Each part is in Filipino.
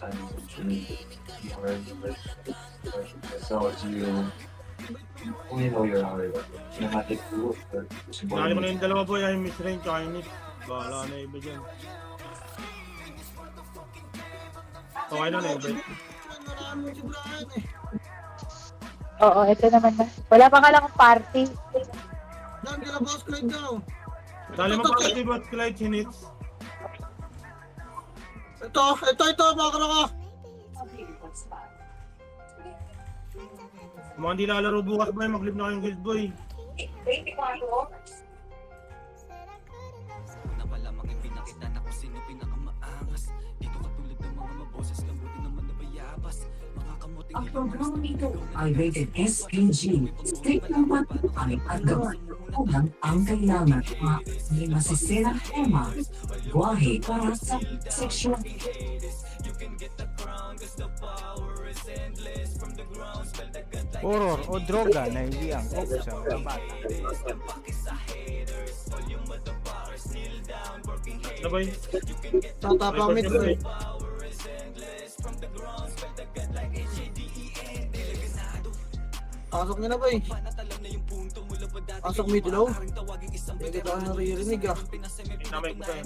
time you learn the so you only know your cinematic tool or Nakali ko na yung dalawa boy, yung mid-range tsaka yung mid. Bahala na iba dyan. Okay na na iba. Marami si Brian eh. Oo, ito naman na. Wala pa nga lang party. Dan, kila boss Clyde daw. Dali mo pa si Bot Clyde, sinits. Ito, makakara ka. Mga hindi lalaro bukas boy, mag-live na kayong guild boy. Na pala makipinakita na kung sino pinakamaangas. Dito katulad ng mga maboses, kabuti naman na bayabas. Mga kamuting Ang programa nito ay rated SPG. Strict naman ay agawan upang ang kailangan ay masisirang tema, buwahe para sa sexual. Horror o droga na hindi ang focus sa mga bata. Ano boy? Tatapa mid boy. Pasok niya na boy. Pasok mid low. Hindi ka na naririnig ah. Namay ko tayo.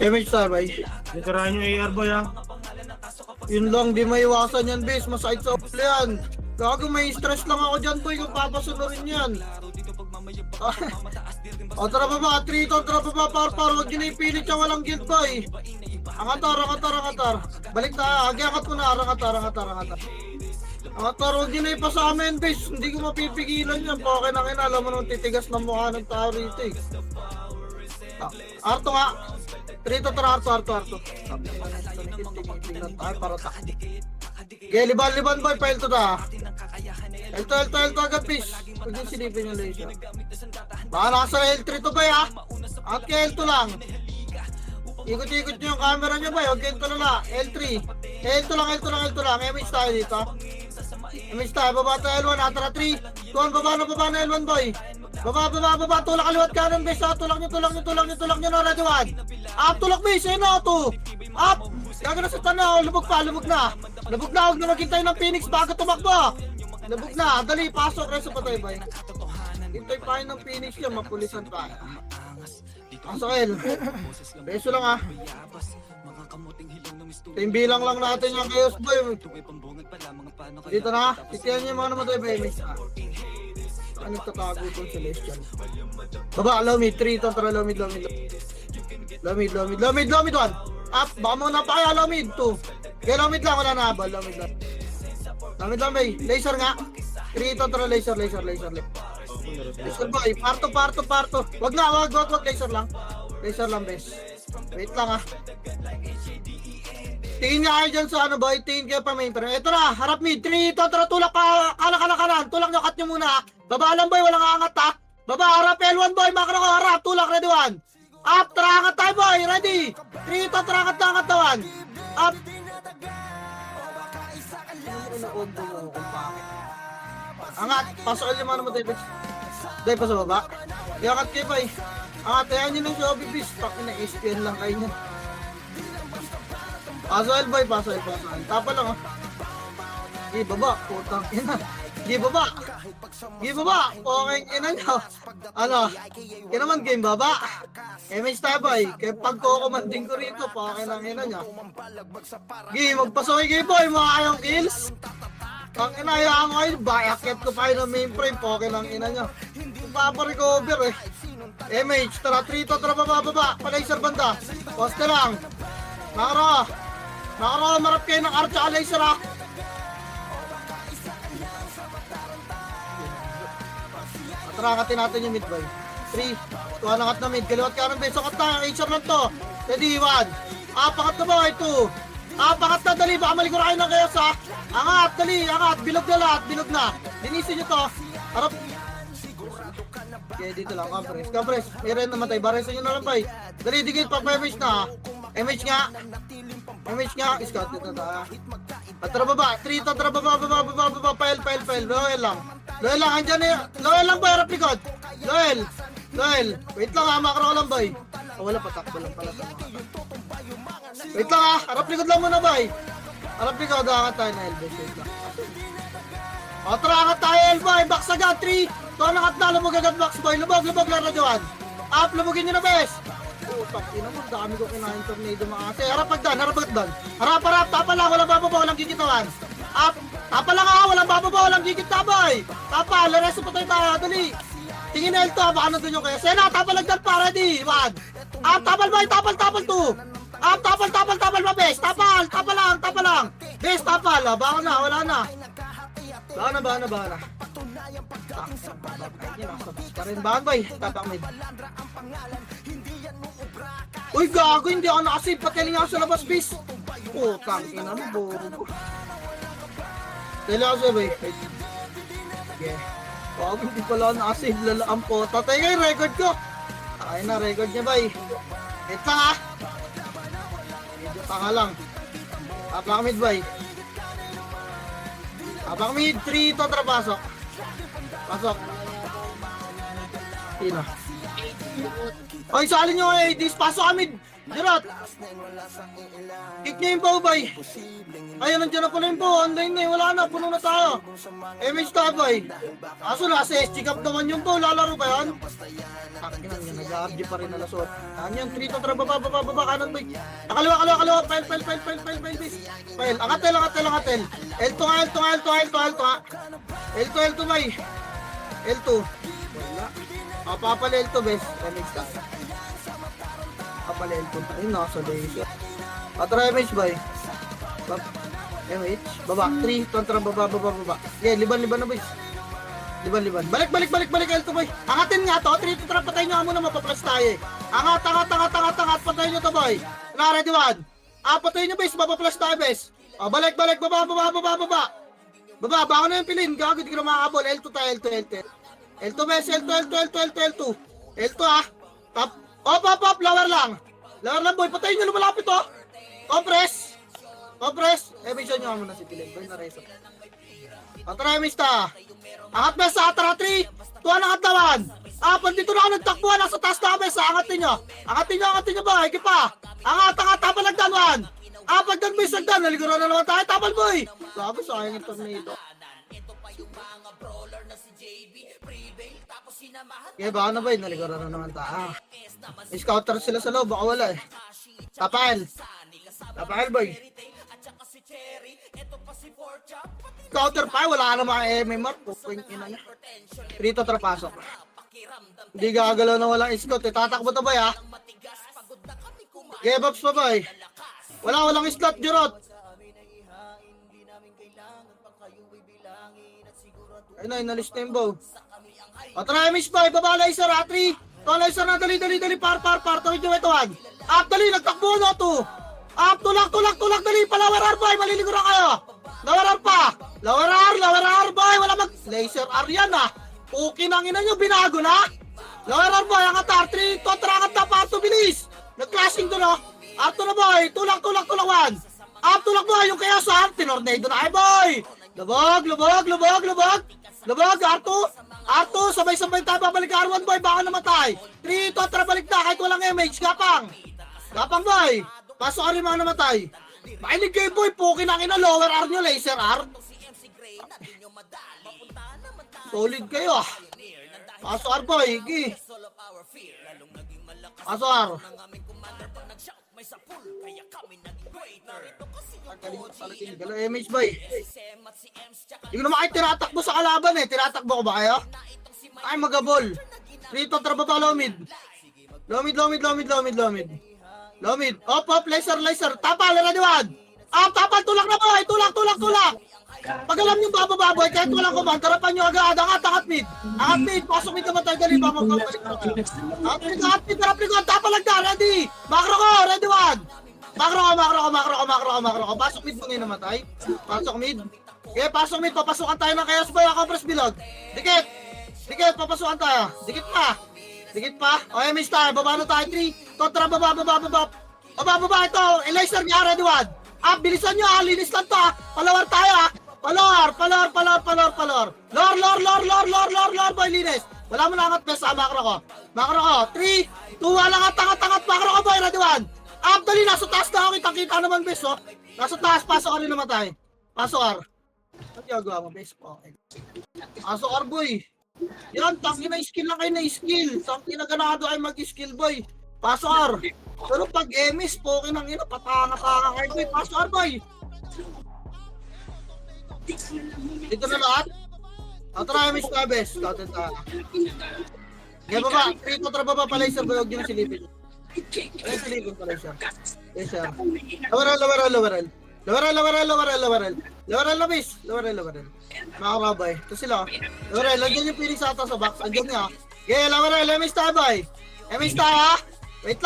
Image star boy. Nasirahan yung AR boy ha. Yun lang, di maiwasan yan base. Masakit sa ulo yan. Gago, may stress lang ako dyan boy kung papasunurin yan. O tara baba, Triton, tara baba, par, huwag yun na ipilit siya, walang guild boy. Angatar. Balik na, agiangat ko na, angatar. Angatar, huwag yun na ipa sa amin, base. Hindi ko mapipigilan yan. Poke na kina, alam mo nung titigas ng mukha ng tao rito eh. Arto nga. Triton, tara, Arto. Tingnan tayo para ta. Okay, liban boy, file to da. Elto agad, fish. Huwag yung silipin yung laser. Baka nasa L3 to ba ya? At kay L2 lang. Ikot-ikot nyo yung camera nyo ba? Huwag L2 na. L3. L2 lang. Image tayo dito. Image tayo. Baba tayo L1. Atara 3. Tuwan, baba na L1 boy. Baba. Tulak kaliwat kanan base. Tulak nyo na. Ready one. Up, tulak base. Ayun na, 2. Up. Gaga na sa tanaw. Lubog na. Huwag na maghintay ng Phoenix bago tumakbo. Lubog na. Dali, pasok. Reso pa tayo boy. Hintay pa kayo ng Phoenix yan. Mapulisan pa. Pasok L. Beso lang ah. Team bilang lang natin yung chaos boy. Dito na. Titiyan nyo yung mga naman tayo boy. Ano tatago itong Celestial? Baba, low mid. 3 ito. Tara, low mid. Low mid 1. Up. Baka muna pa kaya low mid 2. Kaya low mid lang. Wala na habal. Low mid lang bay. Laser nga. 3 ito. Tara, laser. Laser boy. Parto. Wag. Laser lang bes. Wait lang ah. Tingin nga kayo dyan sa ano boy. Tingin kayo pa main. Ito na. Harap mid. 3 ito. Tara, tulak ka. Kanan. Tulak nyo. Cut nyo muna. Baba lang boy. Walang angat ha. Baba. Harap L1 boy. Makro ko. Harap. Tulak. Ready 1. Up. Tara, angat tayo boy. Ready. 3 ito. Tara, angat tawan. Up. Angat. Pasok yung mga naman tayo. Dahil pa sa baba. Iangat kayo boy. Angat. Ayan nyo lang sa OBBs. Takin na SPN lang kayo nyo. Paso L boy. Tapa lang ah. Di baba. Putang ina. Di baba. Okay ina nyo. Ano? Kaya naman game baba. Image tayo boy. Kaya pag kukumanding ko rito. Okay lang ina nyo. Gi, magpasoy kayo boy. Mga kayong kills. Ang inayaan ko kayo. Bayakit ko pa kayo ng mainframe. Okay lang ina nyo. Paparecover eh. Image. Tara 3 to. Tara baba. Palaser banda. Poste lang. Nakara. Marap kayo ng archa laser ah. Atrangatin natin yung mid boy. 3. Tuwa na kat na mid. Kaliwat ka ng base. Sakat na. HR lang to. Ready 1. Pakat na boy. 2. Pakat na. Dali. Baka maligurahin ng chaos ah. Angat. Dali. Angat. Bilog na lahat. Bilog na. Linisin nyo to. Harap. Okay, dito lang. Compress. May rin naman tayo. Baresan nyo na lang boy. Dali. Digit pa. Image na. Image nga. Scout dito na tayo. Atra baba, 3 Tatra baba, fail. Loel lang, andyan eh. Loel lang boy, harap likod. Loel, wait lang ha, makro ko lang boy. Oh, wala, patakbo lang pala. Wait lang ha, harap likod lang muna boy. Harap likod, angat tayo na elbow. Wait lang. O, tara, angat tayo elbow, box agad, 3. Ito, angat na, lumog agad box boy. Lubog lang radyoan. Up, lumugin nyo na bes. Putang ina mo, dami ko kinain tornado mga ate. Harap agdan. Harap, tapa lang, walang bababa, walang gigitawan. Up, tapa lang ha, walang bababa, walang gigit boy. Tapa, lareso patay tayo, dali. Tingin na L2, baka nandun yung kaya. Sena, tapal agdan pa, ready, 1. Up, tapal boy, tapal 2. Up, tapal ba, bes. Tapal lang. Bes, tapal, baka na, wala na. Baka na. Bahan boy, tapak mid. Uy, gago, hindi ako nakasave. Pateling ako sa labas, bis. Putang ina mo, bobo. Tela ako sa'yo, boy. Okay. Gago, hindi pala ako nakasave. Lalaan po. Tatay nga yung record ko. Ay na, record niya, boy. Wait lang, ha. Medyo tanga lang. Tapak mid, boy. Tapak mid, 3, Tatra, pasok. Sino? Oy, sali nyo eh, pasok kami. Dirot. Kick niya yung bow, boy. Ayun, nandiyan na pala yung bow. Online na eh, wala na, puno na tayo. MH ta, boy. Aso na, sa SG Cup naman yung bow, lalaro ba yan? Takinan yan, nag-RG pa rin na lasot. Yan, 3 Tatra, baba, kanan, boy. Kaliwa, fail. Angatel. L2 nga. L2, boy. L2. Wala. Papal L2, bes. MH ka. Papal L2. Ayun, nasa laser. Patra MH, boy. MH. Baba. 3. Kontra, baba. Yeah, liban na, boys. Liban. Balik, L2, boy. Angatin nga to. 3 Tatra, patay nyo muna, mapaplas tayo eh. Angat. Patay nyo to, boy. Ready, 1. Patay nyo, bes. Mapaplas tayo, bes. Balik, baba. Baba, baka na yung pilin. Gago, di ka na makakabol. L2 tayo, L2, bes. L2 ah. Top. Op. Lower lang, boy. Patayin nyo, lumalapit, oh. Compress. Emission nyo muna si pilin. Boy, na-reso. Tara, mista. Angat, bes. Tara, 3. Tuwan, angat naman. Pandito na ako nagtakbuhan. Nasa taas na, bes. Angatin nyo, boy. Higit pa. Angat. Tapalagdan, 1. Pagdan, bes. Naliguro na naman tayo. Tapal, boy. Sabi, sayang yung tornado. Okay, baka na ba yun? Naliguro na naman tayo. Scouter sila sa loob. Baka wala eh. Tapal, boy. Scouter pa. Wala ka na mga MMR. Pupuin ina niya. Rito trapasok. Hindi gagalaw na walang scout eh. Tatakbo to, boy, ha. Gebaps pa, boy. Walang slot, Jurot. Ayun na, inalis na yung bow. Tara, MH, boy. Baba, laser, 3. To, laser na, dali. Par. Tawid nyo ito, 1. Up, dali. Nagtakbo na, 2. Up, tulak, dali. Lower R, boy. Maliliguran kayo. Lower R pa. Lower R, boy. Wala laser R yan, ha. Okay nang ina nyo, binago na. Lower R, boy. Angat R, 3. Totra, angat na, parto, bilis. Nag-clashing to, no. R2 na, boy. Tulak, 1. Up, tulak, boy. Yung kaya sa tinornado na, ay, boy. Lubog, R2, sabay-sabay tayo babalik R1, boy, baka namatay. 3, Totra, balik na, kahit walang MH, gapang, boy, pasok ka rin mga namatay. Makinig kayo, boy, pukin ang ina, lower R nyo, laser R. Solid kayo, ah. Pasok R, boy, higi. Pasok R. Galo MH, boy. Hindi ko naman kayo tinatakbo sa kalaban eh. Tinatakbo ko ba kayo? Ay, magabol. Rito, trababa, lomid. Lomid. Op, laser. Tapal, radiwan. Tapal, tulak na, boy. Tulak. Pag alam nyo bababa, boy, kahit walang command, tarapan nyo agad. Angat mid. Pasok mid naman tayo. Dali, babalik. Angat mid, tapal lang na, ready. Makro ko, ready, 1. Makro ko. Pasok mid muna yung namatay. Pasok mid. Okay, pasok mid. Papasukan tayo ng chaos, boy. Compress bilog. Dikit. Papasukan tayo. Dikit pa. Okay, miss tayo. Baba na tayo. 3. Kontra, baba. Baba ito. Laser niya. Ready, 1. Bilisan nyo ha, linis lang to ha. Palawar tayo ha. Palawar. Lor, boy, linis. Wala mo na angat, best ha, makro ko. 3, 2, 1, angat, makro ko, boy, ready 1. Dali, nasa taas na ako, kitang-kita naman, best, oh. Nasa taas, pasok ka rin namatay. Pasok, Ar. Ano ginagawa mo, best? Okay. Pasok, Ar, boy. Yan, tangin na skill lang kayo na skill. Tangin na ganado ay mag-skill, boy. Pasok, Ar. Pero pag emis, pokin ang ina, patanga-tanga kayo, boy. Pasok, Ar, boy. Dito na lahat. Tara, emis na, best. Counted ta. Ngayon baba, 3 to baba pala yung sir, huwag nyo na silipin. Ay, silipin pala yung sir. Yes, sir. Lowerel. Lowerel, bis. Lowerel. Makarabay. Ito sila. Lowerel, lagyan yung Phoenix ata sa box. Lagyan niya. Okay, Lowerel, emis tayo, boy. Emis tayo, ha? Wait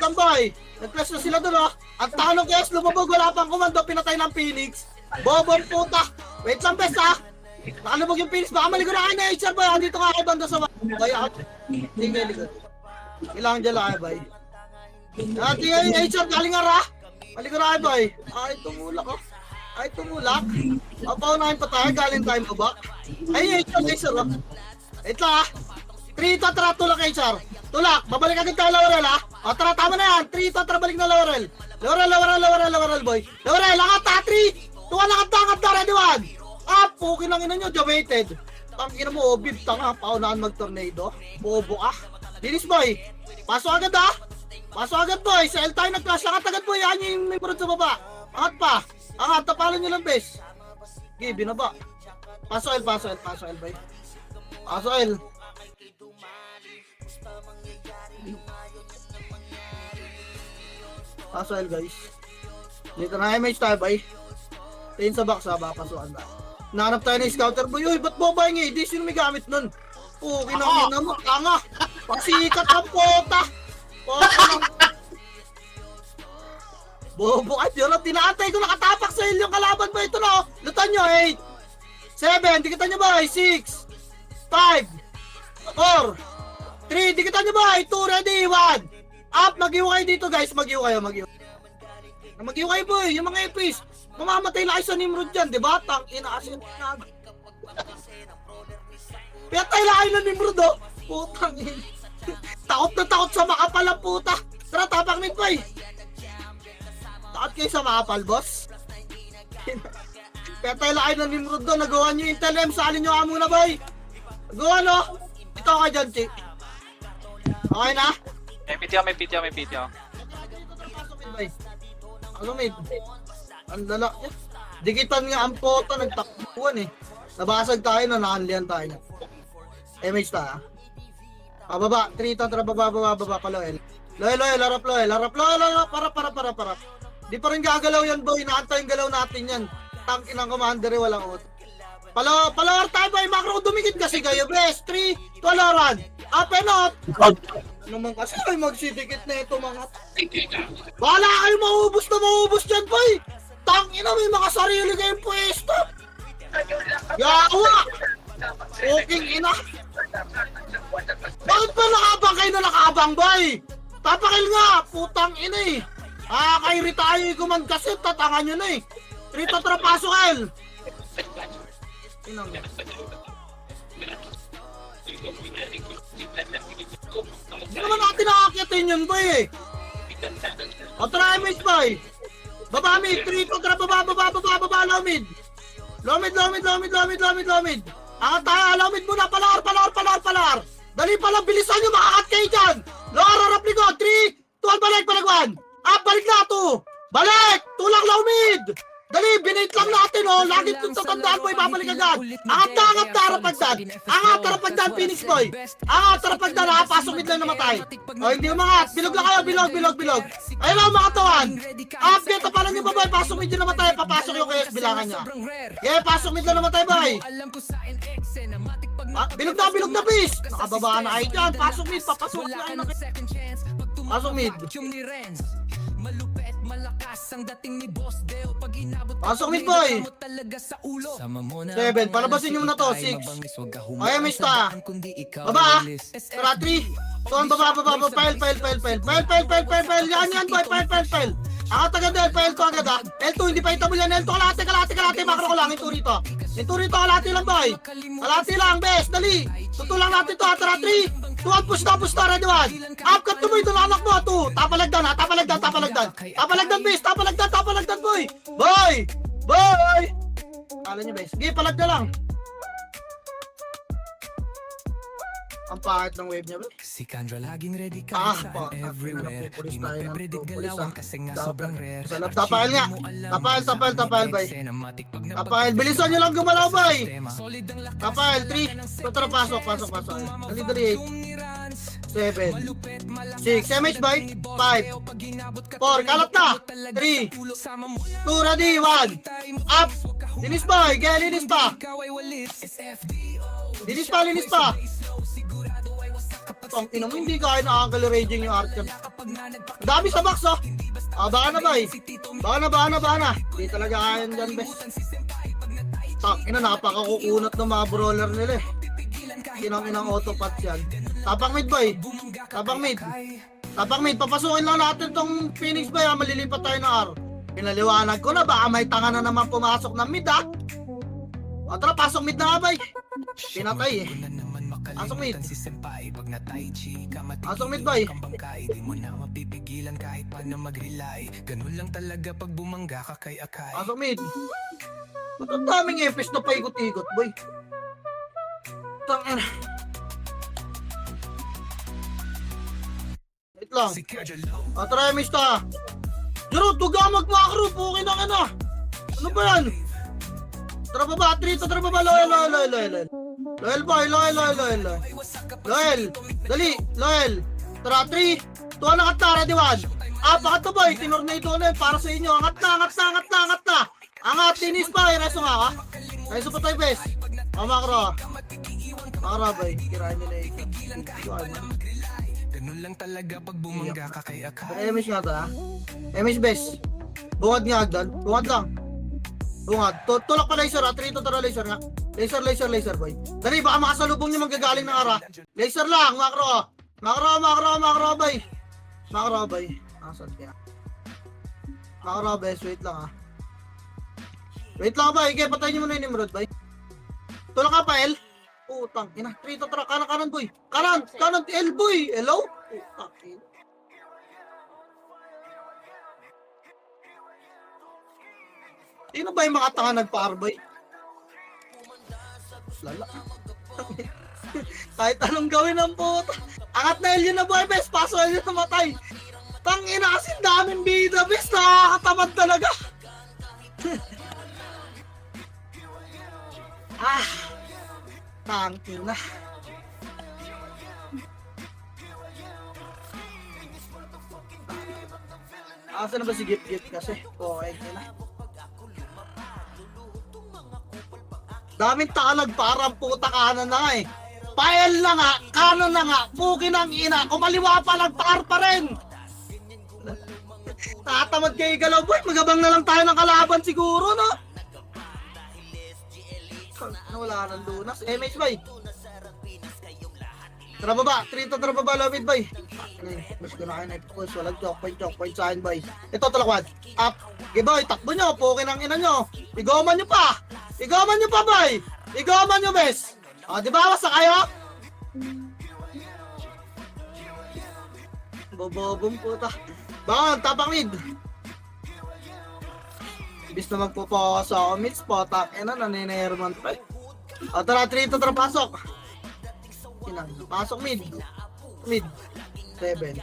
lang, boy. Nag-press na sila doon, ha? Ang tanong guys, lumabog, wala pang komando, pinatay ng Phoenix. Bobong puta. Wait lang, best, ha? Nakalubog yung Phoenix. Baka maligo na kayo na HR, boy. Andito ka kayo banda sa box. Boy, ako. Sige, ligo. Kailangan dyan lang, boy. Tingnan yung HR, galing nga, ha? Maligo na kayo, boy. Ay, tumulak, oh. Paunahin pa tayo, galing tayo mabak. Ay, HR, oh. Wait lang, ha? 3 to, tara, tulak, HR. Tulak, babalik agad tayo, Laurel, ha? Tara, tama na yan. 3 to, tara, balik na, Laurel. Laurel, boy. Laurel, angat, ha? 3, 2, angat na, ready 1. Pukin ang ina nyo, Javated. Tangina mo, Obib, tanga, paunahan mag-tornado. Bobo ka. Dinis, boy. Pasok agad, ha? Boy. Sa L tayo nag-clash. Angat agad, boy. Yan yung may burod sa baba. Angat pa. Tapalan nyo lang, bes. Okay, binaba. Pasok L, boy. Pasok L. Pasok L, guys. Dito na image tayo, boy. Tingin sa box, ha? Baka pasukan na. Nahanap tayo ng scouter, boy. Uy, ba't boba yung AD? Sino may gamit nun? Kinangin mo, tanga. Pasikat ang pota. Bobo ka, yun. Tinaantay ko nakatapak sa yung kalaban mo. Ito na, lutan nyo, 8, 7, dikitan nyo ba? 6, 5, 4, 3, dikitan nyo ba? 2, ready, 1. Mag-iwa kayo dito, guys. Mag-iwa kayo, boy. Yung mga EPs. Mamamatay na kayo sa Nimrod dyan, di ba? Tangina kasi nag... Pinatay na kayo ng Nimrod, oh. Putang ina. Takot na takot sa makapal ang puta. Tara, tapang nito, boy. Takot kayo sa makapal, boss. Pinatay na kayo ng Nimrod doon. Nagawa nyo yung Intel M. Salin nyo ka muna, boy. Nagawa, no? Ito ka dyan, Chick. Okay na? May PTO. Ano, mid? Ang lalak niya. Dikitan nga ang pota, nagtakbuhan, eh. Nabasag tayo na, nakanlihan tayo. MH ta, ha? Baba, 3 to, baba, pa Loel. Loel, harap, para. Di pa rin gagalaw yan, boy. Naantay yung galaw natin yan. Tangkin ng commander, walang ut. Palawar tayo, boy. Macro, dumikit kasi kayo, best. 3, 2, run. Up and out. Naman kasi ay magsidikit na ito, mga. Bahala kayo, maubos dyan, boy. Tangina, may mga sarili kayong pwesto. Yawa! Fucking ina. Bakit ba nakabang, boy? Tapakil nga, putang ina, eh. Kairi tayo, command kasi, tatangan nyo na, eh. 3 to, tara, pasok, El. Inang. Hindi naman natin nakakyatin yun, boy, eh. Tara, image, boy. Baba mid, 3 to, tara, baba, low mid. Low mid. Angat tayo, low mid muna, palar. Dali pala, bilisan nyo, makakat kayo dyan. Lower, harap likod, 3, 2, balik, 1. Balik na, 2. Balik, tulak low mid. Dali, binate lang natin, oh. Lagi itong tatandaan, boy, babalik agad. Angat na, harap pagdan, Phoenix, boy. Harap pagdan, ha, pasok mid lang namatay. Hindi umangat, bilog lang kayo, bilog. Ayun lang, mga tawan. Dito pala nyo ba, boy, pasok mid yung namatay, papasok yung KS bilangan niya. Yeah, pasok mid lang namatay, boy. Bilog na, bis. Nakababa na kayo dyan, pasok mid, papasok na kayo na. Pasok mid. Pasok mid, boy. 7, palabasin nyo muna to, 6. Okay, mista. Baba, tara, 3. Tuan, baba, file. Yan, boy, file. Angat agad L2, L2 agad ha. L2, hindi pa hitable yan. L2, kalate, makro ko lang. Ito rito. Kalate lang boy. Kalate lang, bes, dali. Tutulang natin to, tara, 3, 2, push na, ready 1. Upcut to boy, doon anak mo, 2. Tapalagdan, bes, tapalagdan, boy. Boy! Kala nyo, bes. Sige, palagda lang. Ang pangit ng wave niya, ba? Si Kendra laging ready ka Pa. everywhere. Di mape-predict galawan kasi nga sobrang rare. Tapahil nga. Tapahil, bay. Tapahil, bilisan nyo lang gumalaw, bay. Tapahil, 3. Tara, pasok. Dali, 8. 7. 6. MH, bay. 5. 4. Kalat na. 3. 2, ready, 1. Up. Linis, bay. Gaya, linis pa. Linis pa. Ang ina mo, hindi kaya nakakal-raging yung art cam. Dami sa box, oh. Baka na, bay. Baka na. Hindi talaga kaya dyan, bes. Ina, napakakukunat ng mga brawler nila, eh. Inang autopat yan. Tapang mid, bay. Tapang mid. Papasukin lang natin tong Phoenix, bay, ha. Malilipat tayo ng R. Pinaliwanag ko na, baka may tanga na naman pumasok ng mid, ha. O, tara, pasok mid na, bay. Pinatay, eh. Pasok mid. Pasok mid, bay. Di mo na mapipigilan kahit paano mag-rely. Ganun lang talaga pag bumangga ka kay Akay. Pasok mid. Ba't ang daming epis na paikot-ikot, boy? Tangin. Wait lang. Try miss ta. Jero, tuga mag-macro. Pukin na ka na. Ano ba yan? Tara pa ba? Tara pa ba? Loyal boy. Loyal. Dali. Loyal. Tara, 3. Tuwa na katara, di ba? Pakat to boy. Tinornado na yun para sa inyo. Angat na. Angat, tinis pa. Reso nga ka. Reso pa tayo, bes. Makro, boy. Kirain nila ito. Ganun lang talaga pag bumangga ka kay Akay. MS nga ta, ha? MS, bes. Bungad nga agdan. Bungad lang. Tulak pa laser, ha? 3 to tara laser nga. Laser, boy. Dali, baka makasalubong nyo manggagaling ng ara. Laser lang, makro. Makro, boy. Asan kaya? Makro, bes. Wait lang, ha? Wait lang, boy. Okay, patayin nyo muna yung Nimrod, boy. Tulak ka pa, L. Putang ina. 3 to tara. Kanan, boy. Kanan, L, boy. Hello? Putang ina. Sino ba yung mga tanga nagpa-R, boy? Lala. Kahit anong gawin ng puta. Angat na L yun na, boy, bes. Paso L yun na matay. Tang ina kasi daming bida, bes. Nakakatamad talaga. Tangin na. Asa na ba si Gift kasi? Okay na. Daming takalag parang puta kanan na nga, eh. Pael na nga, kanan na nga, puki ng ina, kumaliwa pa lang, par pa rin. Tatamad kayo galaw, boy. Magabang na lang tayo ng kalaban siguro, no? Wala nang lunas. MH, boy. Tara baba. 3 to tara baba. Love it, boy. Mas ko na kayo na ipos. Walang choke point sa akin, boy. Ito, talakwad. Up. Okay, boy. Takbo nyo. Pukin ang ina nyo. Igoman nyo pa, boy. Igoman nyo, bes. O, di ba? Basta kayo? Bobobong puta. Bangon, tapang mid. Ibis na magpupokas ako mid spot. Naninerman pa. O, tara, 3 to tara, pasok. Pasok mid. 7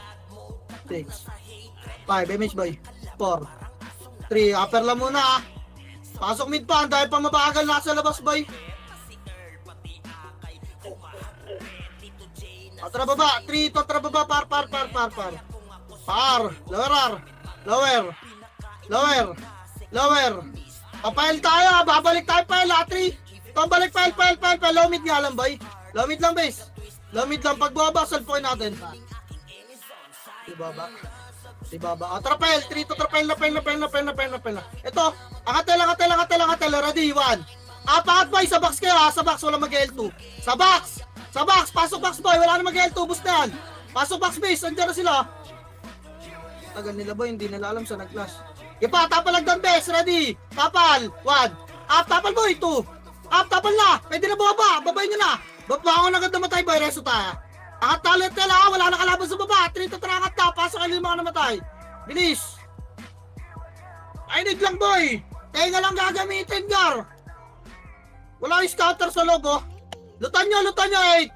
6 5 MH, boy. 4 3, upper lang muna, ah. Pasok mid pa, dahil pa mabagal nasa labas, boy. O, tara baba. 3 to tara baba. Par. Lower. Papail tayo, babalik tayo pa, 3. Pambalik, file. Low mid nga lang, boy. Low mid lang, base. Low mid lang, pagbaba, salpoin natin. Ibaba. O, trapel. 3 to trapel na. Ito, angatel. Ready, 1. Pakat, boy, sa box kayo, ha. Sa box, wala mag-L2. Sa box, pasok box, boy. Wala na mag-L2, boost na yan. Pasok box, base, andyan na sila. Tagal nila boy, hindi nila alam sa nag-flash. Ipa, tapal lang doon, bes. Ready? Tapal. 1. Up, tapal boy. 2. Up, tapal na. Pwede na baba. Babay nyo na. Babangon agad namatay boy. Reso ta. Angat talit nila. Wala na kalaban sa baba. 3 to trangat na. Pasok kayo yung mga namatay. Bilis. I need lang boy. Tenga lang gagamitin, Gar. Wala yung scouter sa loob, oh. Lutan nyo. 8.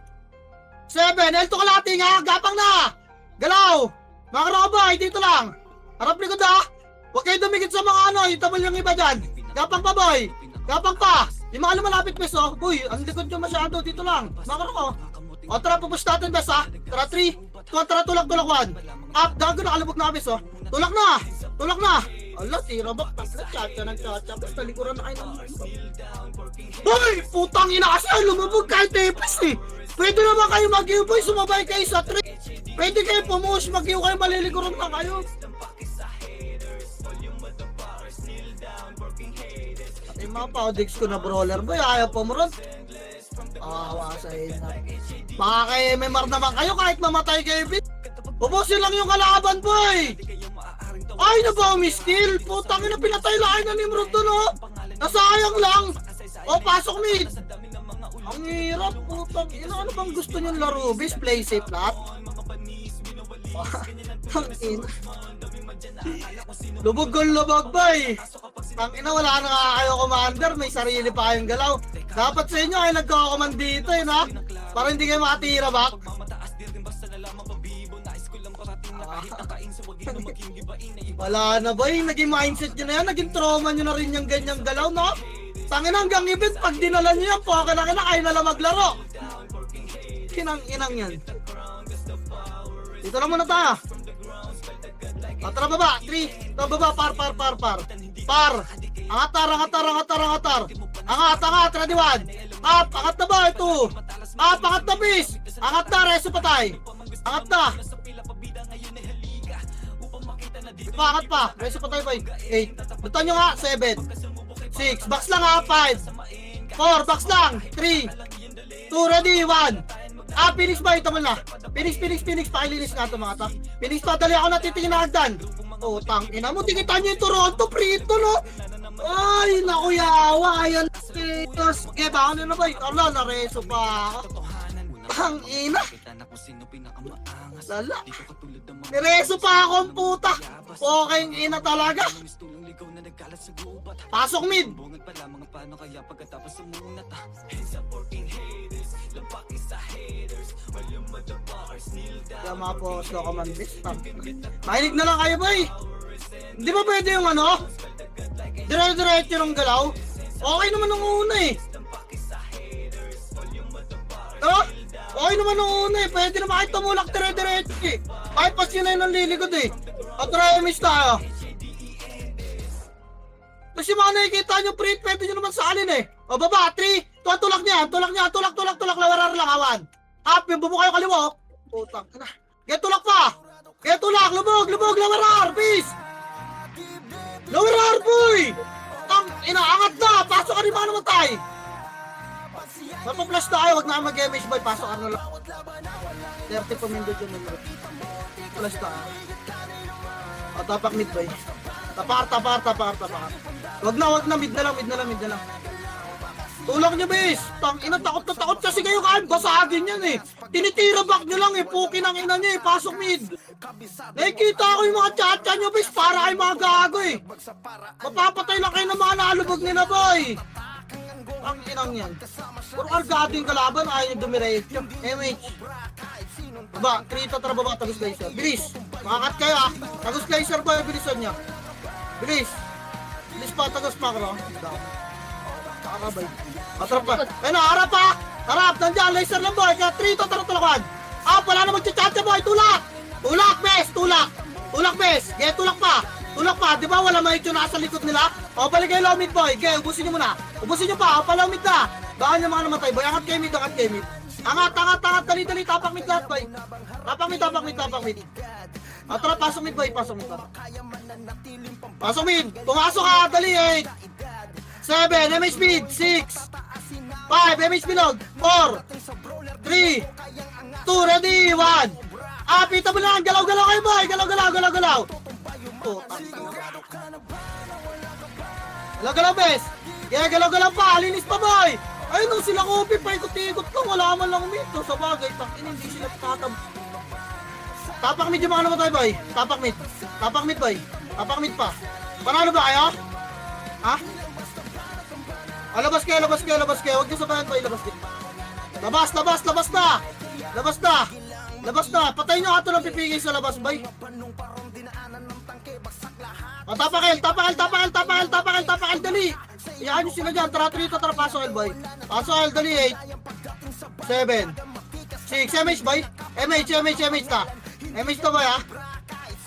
7. L2 kalati nga. Gapang na. Galaw. Mga karabay, dito lang. Harap likod ha. Huwag kayo dumikit sa mga ano. Itabal yung iba dyan. Gapang pa boy. Gapang pa. Yung mga lumalapit beso. Boy, ang likod nyo masyado. Dito lang. Mga karako. O tara, pupush natin bes ha. Tara 3. Tara, tulak 1. Up, gago na kalabog na beso. Tulak na. Ala, tira ba? Chacha ng chacha. Basta likuran na kayo ng... Hoy! Putang ina kasi lumabog kahit tepes eh. Pwede naman kayo mag-iw boy. Sumabay kayo sa 3. Pwede kayo pumush. Mag-iw kayo, malilikuran na kayo. At yung mga paudix ko na brawler boy. Ayaw pumurot. Awasahin na. Baka kay MMR naman kayo kahit mamatay kayo. Pupusin lang yung kalaban boy. Ay na ba umiskill? Putang ina, pinatay lang na Nimrod doon oh. Nasayang lang. Oh, pasok mid. Ang hirap, putang ina. Ano bang gusto nyo laro? Bis, play safe lahat. Ang ina. Lubog boy. Ang ina, wala na nga kayo commander. May sarili pa kayong galaw. Dapat sa inyo ay nagko-command dito eh na. Para hindi kayo makatira back. Wala na boy, naging mindset nyo na yan, naging trauma nyo na rin yung ganyang galaw, no? Tangin hanggang event, pag dinala nyo yan, poka na kayo na lang maglaro. Kinang-inang yan. Dito lang muna tayo. Tara baba, 3, baba, par. Angatar. Angat, ready 1. Up, angat na ba, 2. Up, angat na bis. Angat na, reso patay. Angat na. Angat pa, reso patay boy. 8, lutan nyo nga, 7. 6, box lang ha, 5. 4, box lang, 3. 2, ready, 1. Finish ba? Ito mo na. Finish. Pakilinis nga ito mga ta. Finish pa, dali ako natitingin na hagdan. Oh, tang ina mo, tikitan nyo yung Toronto, prito, no? Ay, naku, yawa. Ayan, okay, baka na ba? Ala, nareso pa ako. Tang ina. Lala. Nareso pa ako ang puta. Okay, ina talaga. Pasok mid. Kaya mga po, slow command list. Mahilig na lang kayo boy. Hindi ba pwede yung ano? Dire-diretso ng galaw? Okay naman nung una eh. Oh? Okay naman nung una eh. Pwede naman kahit tumulak dire-diretso eh. Bypass yun na yun ang liligod eh. At try-miss tayo. Kasi mga nakikita nyo print, pwede nyo naman salin eh. O baba, 3. Tulak niya. Lawarar lang, awan. Up, yung bubo kayo kaliwa. Putang na. Kaya tulak pa. Lubog, lawarar, peace. Lawarar, boy. Inaangat na. Pasok ka rin mga namatay. Mapa-flash tayo, huwag na mag-MH boy. Pasok ka na lang. 30 pamindod yung numero. Flash tayo. O, tapak mid boy. Tapar. Wag na, mid na lang. Tulak nyo, bes! Tangina, takot kasi kayo kain. Basagin yan eh. Tinitira back nyo lang eh. Pukin ang ina nyo eh. Pasok mid. Nakikita ko yung mga chacha nyo, bes. Para kayo mga gago eh. Mapapatay lang kayo ng mga nalubog nila, boy. Ang inang yan. Puro kargado yung kalaban. Ayaw nyo dumiretso. MH. Baba, krito, tara baba. Tagus laser. Bilis. Makakat kayo ah. Tagus laser, boy. Bilisan nyo. Bilis pa, tagus macro. Kakabay. Atrap pa. Ayun na, harap pa! Harap! Nandiyan, laser lang boy. Kaya 3 to, tara. Wala na magchat-chat boy. Tulak, bes! Tulak, bes! Kaya tulak pa. Di ba wala may ito nasa likod nila? O, balik kayo low mid boy. Kaya, ubusin nyo muna. Ubusin nyo pa. O, palaw mid na. Baka nyo mga namatay boy. Angat kayo mid. Angat. Dali. Tapak mid lahat boy. Tapak mid. Tara, pasok mid boy. Pasok mid. Pumasok ka. Dali 8. 7, MH speed, 6, 5, MH bilog, 4, 3, 2, ready, 1. Pita mo lang, galaw kayo boy, galaw. Putang ina. Galaw-galaw, bes. Yeah, galaw-galaw pa. Linis pa, boy. Ayun nung sila Kopi, paikot-ikot lang. Wala man lang umito. Sa bagay, takin, hindi sila tatab. Tapak mid yung mga namatay, boy. Tapak mid. Tapak mid, boy. Tapak mid pa. Panalo ba kayo? Ha? Ah, labas kayo, labas kayo, labas kayo. Huwag niyo sabayan, boy. Labas kayo. Labas, labas, labas na. Labas na. Labas na. Patayin nyo ato ng pipigil sa labas, boy. Tapakil, tapakil, tapakil, tapakil, tapakil, tapakil, dali. Iyan nyo sila dyan. Tara, trito, tara, pasok, boy. Pasok, dali, 8, 7, 6, MH, boy. MH, MH, MH na. MH na, boy, ha.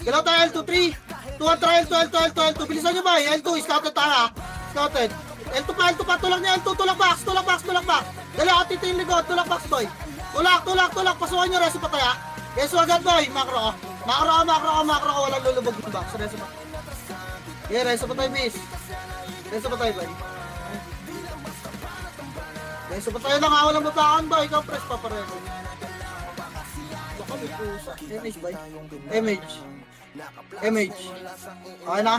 Galaw tayo, L2, 3, 2, 1, trial, 12, 12, 12. Bilisan nyo, boy. L2, scouted tayo, ha. Scouted. L2 pa, tulak niya, L2, tulak box, tulak box, tulak box. Dali, atito yung likod, tulak box, boy. Tulak, tulak, tulak. Pasukan nyo, reso pa tayo, ha. Reso agad, boy. Macro, ko. Macro, ko, macro, ko, macro, ko. Walang lulubog yung box. Reso pa. Yeah, reso pa tayo, miss. Reso pa tayo, boy. Reso pa tayo lang, walang babakan, boy. Ikaw, press pa pareho. Baka may pusa. MH, boy. MH. MH. Okay na.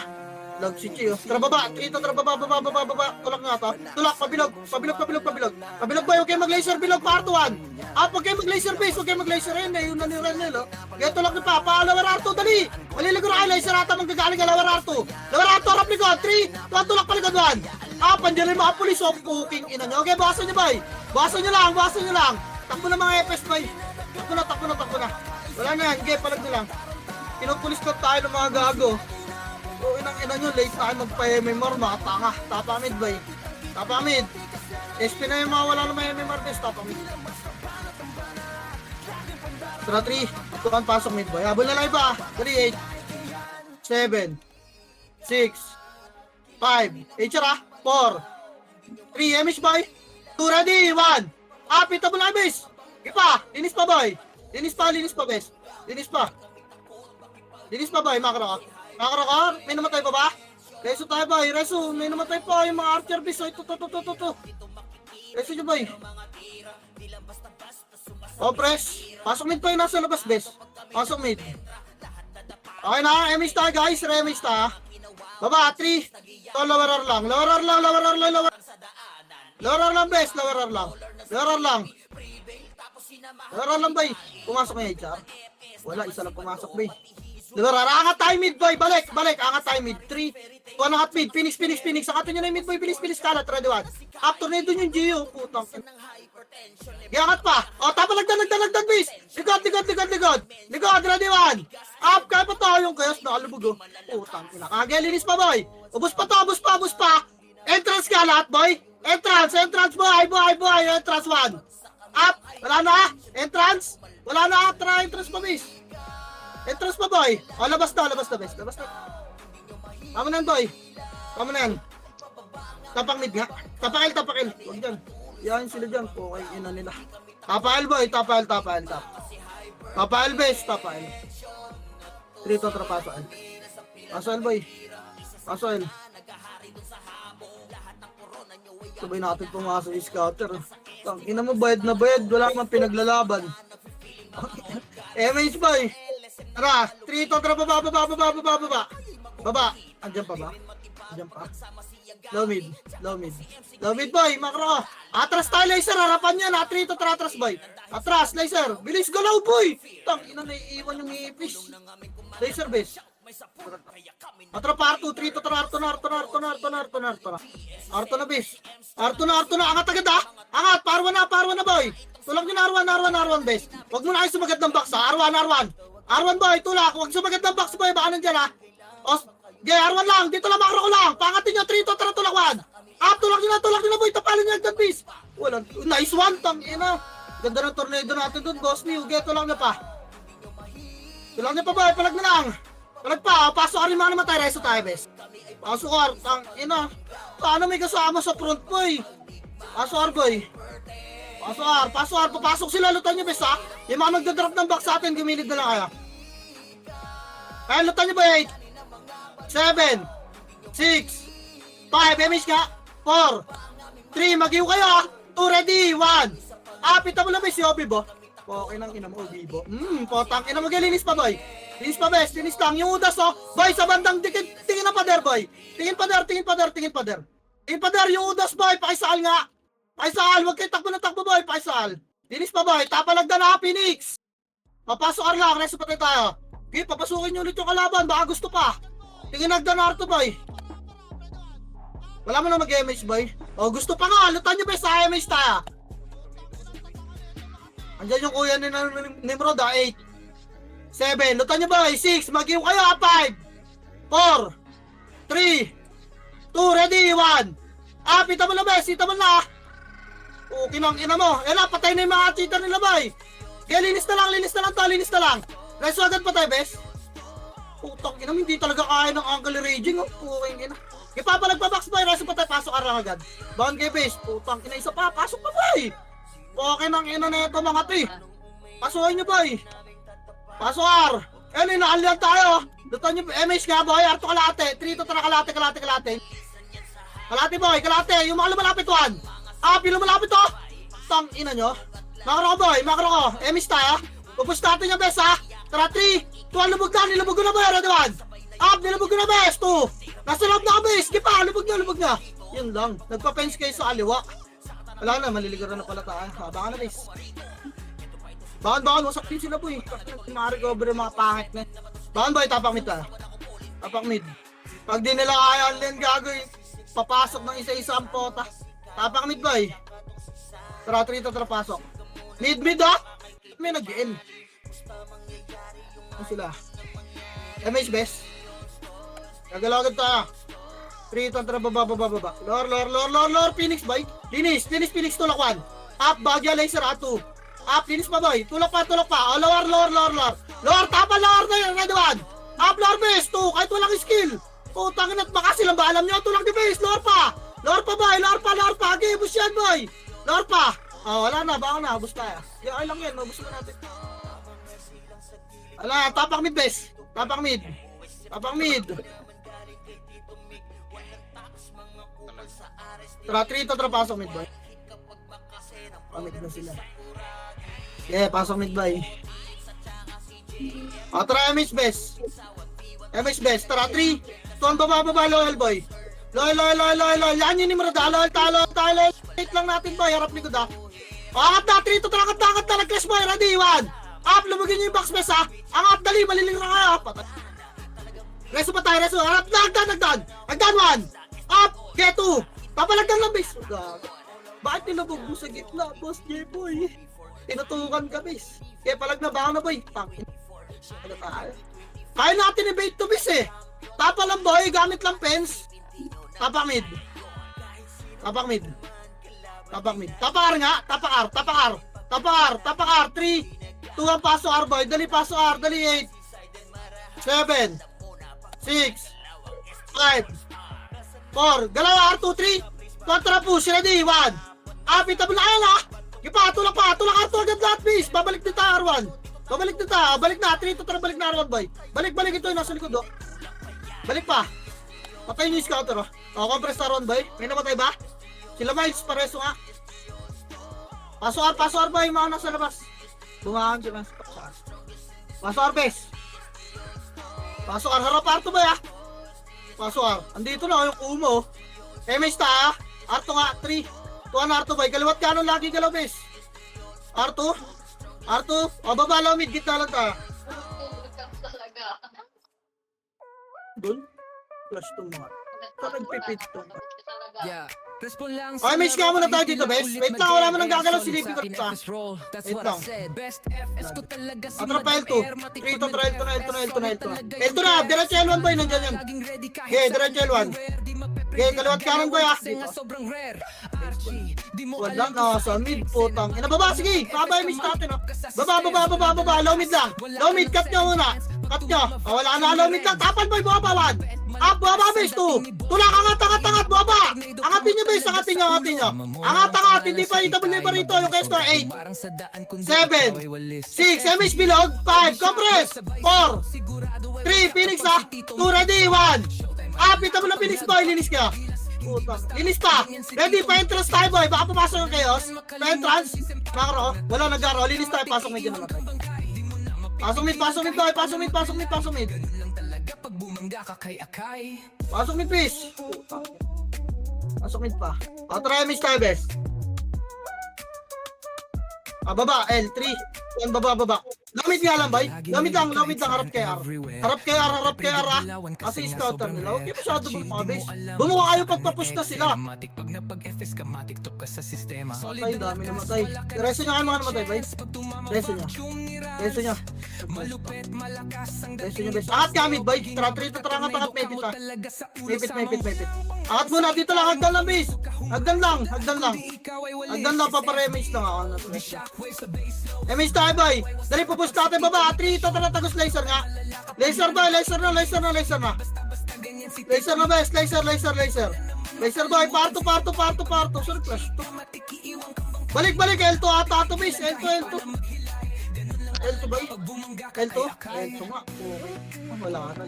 Log si Chio. Tara baba. Ito, tara baba, baba, baba, baba. Tulak nga to. Tulak, pabilog. Pabilog, pabilog, pabilog. Pabilog, boy. Huwag kayo mag-laser. Bilog, part 1. Huwag kayo mag-laser base. Huwag kayo mag-laser. Ayun, yun na ni Renel, oh. Kaya tulak niyo pa. Lower R2, dali. Maliligo na kayo. Laser ata manggagaling ka. Lower R2. Lower R2, harap likod. 3, 2, tulak pa likod 1. Pandiyan rin mga pulis. Oh, cooking ina nyo. Okay, bawasan nyo, boy. Bawasan nyo lang, bawasan nyo lang. Takbo na mga FS, boy. Takbo na, takbo na, takbo na. Wala na yan. Okay, palag nyo lang. Pinupulis ko tayo ng mga gago. O inang-ina nyo, late tayo magpa-MMR, mga tanga. Tapa mid, boy. Tapa mid. SP na yung mga wala na may MMR, best. Tapa mid. Tara 3, 2, pasok mid, boy. Habol na lang iba. 3, 8, 7, 6, 5, HR 4, 3, MH, boy. 2, ready, 1. Pita mo lang, best. Ipa, linis pa, boy. Linis pa, best. Linis pa. Linis pa, boy, makro ka. Makro ka? May namatay pa ba? Reso tayo, boy. Reso, may namatay pa. Yung mga archer beast. Ito. Reso nyo, boy. Oh, press. Pasok mid pa yung nasa labas, best. Pasok mid. Okay na, MH tayo, guys. Remix ta. Baba, 3. Ito, lower R lang. Lower R lang, best. Lower R lang. Lower R lang, boy. Pumasok na yung HR. Wala, isa lang pumasok, boy. Diba, angat tayo mid, boy. Balik. Angat tayo mid. 3, 2, angat mid. Phoenix. Sakatin nyo na yung mid, boy. Bilis, kalat. Ready, 1. After na doon yung Gio. Putang. Iangat pa. O, tapa, nagdan, bis. Likod. Likod, ready, 1. Up, kaya pa tayo yung kayos. Nakalubog, oh. Putang. Nakagalinis pa, boy. Ubus pa. Entrance ka lahat, boy. Entrance, boy. Entrance, 1. Up. Wala na. Entrance. Wala na. Tara, entrance pa, bis. Entrance pa, boy. O, labas na, bes. Labas na. Tama na yan, boy. Tama na yan. Tapang mid nga. Tapakil. Huwag dyan. Yan sila dyan. Okay, ina nila. Tapakil, boy. Tapakil. Tapakil, bes. Tapakil. 3, 2, pasok. Pasok, boy. Pasok. Sabay natin pumasok yung scouter. Tangina mo, bayad na bayad. Wala man pinaglalaban. MH, boy. Tara, 3, 2, tara, baba. Baba. Andiyan pa ba? Low mid, boy. Makro. Atras tayo, laser. Harapan yan. 3, 2, tara, atras, boy. Atras, laser. Bilis, galaw, boy. Tangina, naiiwan yung ipis. Laser, base. Atra pa, R2, 3, 2, tara, R2 na, base. R2 na. Angat agad, ha. Angat, parwa na, boy. Tulak nyo na, R1, base. Huwag mo na kayo sumagat ng box, ha. R1, boy, tulak. Huwag sumagat ng box, boy. Baka nandyan, ha. R1 lang. Dito lang, makro ko lang. Pangatin nyo, 3, 2, tara, tulak 1. Tulak nyo na, boy. Tapalin nyo agad, base. Walang, nice one, tangina. Ganda ng tornado natin dun, boss. Tulak nyo pa. Boy. Palag na lang. Palag pa. Pasok ka rin mga namatay. Reso tayo, base. Pasok ka. Tangina. Paano may kasama sa front, boy? Pasok ka, boy. Papasok sila. Lutan nyo, base, ha. Yung mga magdadrop ng box sa atin, gumilid na lang kayo. Kaya lutan nyo, boy. 7, 6, 5, MH ka, 4, 3, mag-iw kayo, 2, ready, 1. Pita mo lang, base, si Obi, bo. Okay nang ina mo, Vivo. Potang ina mo, linis pa, boy. Linis pa, best. Linis lang. Yung udas, oh. Boy, sa bandang dikit. Tingin na pader, boy. Tingin pader. Tingin pader, yung udas, boy. Pakisaal nga. Pakisaal. Huwag kayo takbo na takbo, boy. Pakisaal. Linis pa, boy. Tapalagda na, Phoenix. Papasok Arla. Reso patay tayo. Okay, papasukin nyo ulit yung kalaban. Baka gusto pa. Tingin nagda na Arto, boy. Wala mo na mag-MH, boy. O, gusto pa nga. Lutan nyo, best. Sa MH tayo. Andiyan yung kuya ni Nimrod, 8. 7. Lutan nyo, boy. 6. Mag-iw kayo, 5. 4. 3. 2. Ready, 1. Pita mo na, best. Pita mo na. Okay nang ina mo. Yan na, patay na yung mga cheater nila, boy. Kaya linis na lang. Reso agad patay, best. Putang ina, hindi talaga kaya ng angle raging, oh. Okay, ina. Ipapalag pa box, boy. Reso patay, pasok ka lang agad. Bound kay base. Putang ina, isa pa. Pasok pa, boy. Okay nang ina na ito, mga ti. Pasukin nyo, boy. Pasok, R. Yan, inaalyan tayo. Lutan nyo, MH nga, boy. Arto kalate. 3 to tara kalate. Kalate, boy. Kalate. Yung mga lumalapit, 1. Pilo malapit, oh. Tang ina nyo. Makro ko, boy. Makro ko. MH tayo. Pupus natin yung best, ha. Tara, 3. 2, lubog na. Nilubog ko na, boy. Ready, 1. Nilubog ko na, best. 2. Nasa loob na, best. Kipa, lubog na. Yun lang. Nagpa-fence kayo sa aliwa. Wala na, maliligaran na pala tayo. Baka na, best. Bahan, wasak din sila, boy. Ma-recover yung mga pangit na. Bahan, boy. Tapak mid tayo. Tapak mid. Pag di nila kaya online gagawin, papasok ng isa-isa ang pota. Tapak mid, boy. Tara, 3 to tara, pasok. Mid, ah. May nag-game. Ano sila? MH best. Gagalagad tayo. 3 to tara, baba. Lor, Phoenix, boy. Linis, Phoenix, tulak 1. Up, bagya, laser, 2. Up, linis pa, boy. Tulak pa. Oh, lower. Lower, tapa, lower na yun. Ready, 1. Up, lower base, 2. Kahit walang skill. Putang ina't baka silang ba alam nyo. Tulak di base, lower pa, boy. Lower pa. Okay, bus yan, boy. Lower pa. Wala na, baka na. Bus tayo. Okay lang yan, mabus mo natin. Wala, tapak mid, base. Tapak mid. Tara, 3 to tara, pasok mid, boy. Pamit na sila. Yeah, pasok mid, boy. Tara, MH best. Tara, 3. Tuan baba, loyal, boy. Loyal. Yan yun ni Marada. Loyal. Wait lang natin, boy. Harap likod, ha. Angat na, 3 to tara, angat na. Nag-clash, boy. Ready, 1. Up, lumagin nyo yung box best, ha. Angat, dali. Maliling na kayo, ha. Reso pa tayo. Harap, nagdan. 1. Up, get 2. Papalagdan lang, base. Bakit nilabog mo sa gitna, boss J-boy? Tinutukan ka, base. Kaya palag na, baka na, boy. Tangin. Ano tayo? Kaya natin i-bait to, base, eh. Tapa lang, boy. Gamit lang fence. Tapak mid. Tapar nga. Tapak R. 3. 2 ang paso R, boy. Dali paso R. Dali 8. 7. 6. 5. 4. Galaw R2, 3. Kontra push. Ready, 1. Pita mo na kayo, ha. Tulak R2 agad lahat, base. Babalik din tayo R1. Balik na. 3 to tara, balik na R1, boy. Balik ito yung nasa likod, oh. Balik pa. Patay nyo yung scouter, oh. Compress R1, boy. May namatay ba? Sila Miles, pareso nga. Paso R, boy. Mga nasa labas. Bumahan sila. Paso R, base. Paso R, harap R2, boy, ha. Paso R. Andito na, yung kumo. MH ta, ha. R2 nga, 3. 2 R2, boy. Galiwat kanon lagi galaw, base. R2. Baba lang, mid, gitna lang ta. Doon? Flash to mga. Nagpipit to. Yeah. Respond lang Okay, may iska muna tayo dito, bes. Wait lang, wala mo nang gagalaw, silipin ko pa. Wait lang. Atrapa L2. 3 to try, L2 na, diretso L1, boy, nandyan yan. Okay, diretso L1. Okay, kaliwat kanan, boy, ha. Wala na, sa mid, putang. Baba, sige, babay miss natin, ha. Baba, low mid lang. Low mid, cut nyo muna. Wala na, low mid lang. Tapan, boy, baba, 1. Up, baba, base, 2. Tulak, angat, baba. Angatin nyo, base, angatin nyo. Angat, hindi pa itabuli pa rito. Yung Kestor, 8. 7. 6, MH bilog. 5, compress. 4. 3, Phoenix, ha. 2, ready, 1. Up, itabuli na Phoenix, boy, linis ka. Putang. Linis pa. Ready, pa-entrance tayo boy. Baka pumasok yung chaos. Pa-entrance. Makro. Wala nag-garo. Linis tayo. Pasok mid yun naman. Pasok mid, pasok mid boy. Pasok mid, pasok mid, pasok mid. Pasok mid, please. Putang. Pasok mid pa. O, try miss tayo, best. Baba, L3. Yan, baba. Gamit nga lang, bay. Gamit lang, harap kay R. Harap kay R, ah. Kasi scouter nila. Huwag yung masyado magpapabase. Bumuha kayo pagpapush na sila. Matay, dami na matay. Reso niya kayo mga namatay, bay. Reso niya, bes. Angat gamit, bay. Tarangat, mepit, ha. Mepit. Angat muna, dito lang, hagdan lang, bes. Hagdan lang, paparemage lang ako. Image tayo, boy. Dali, pupush natin baba. 3, ito tagos laser nga. Laser, boy. Laser na. Laser na, best. Laser, boy. Parto. Sorry, flash. Balik. L2 ata. Ato, base. L2. L2, boy. L2 nga. Okay. Wala ka na.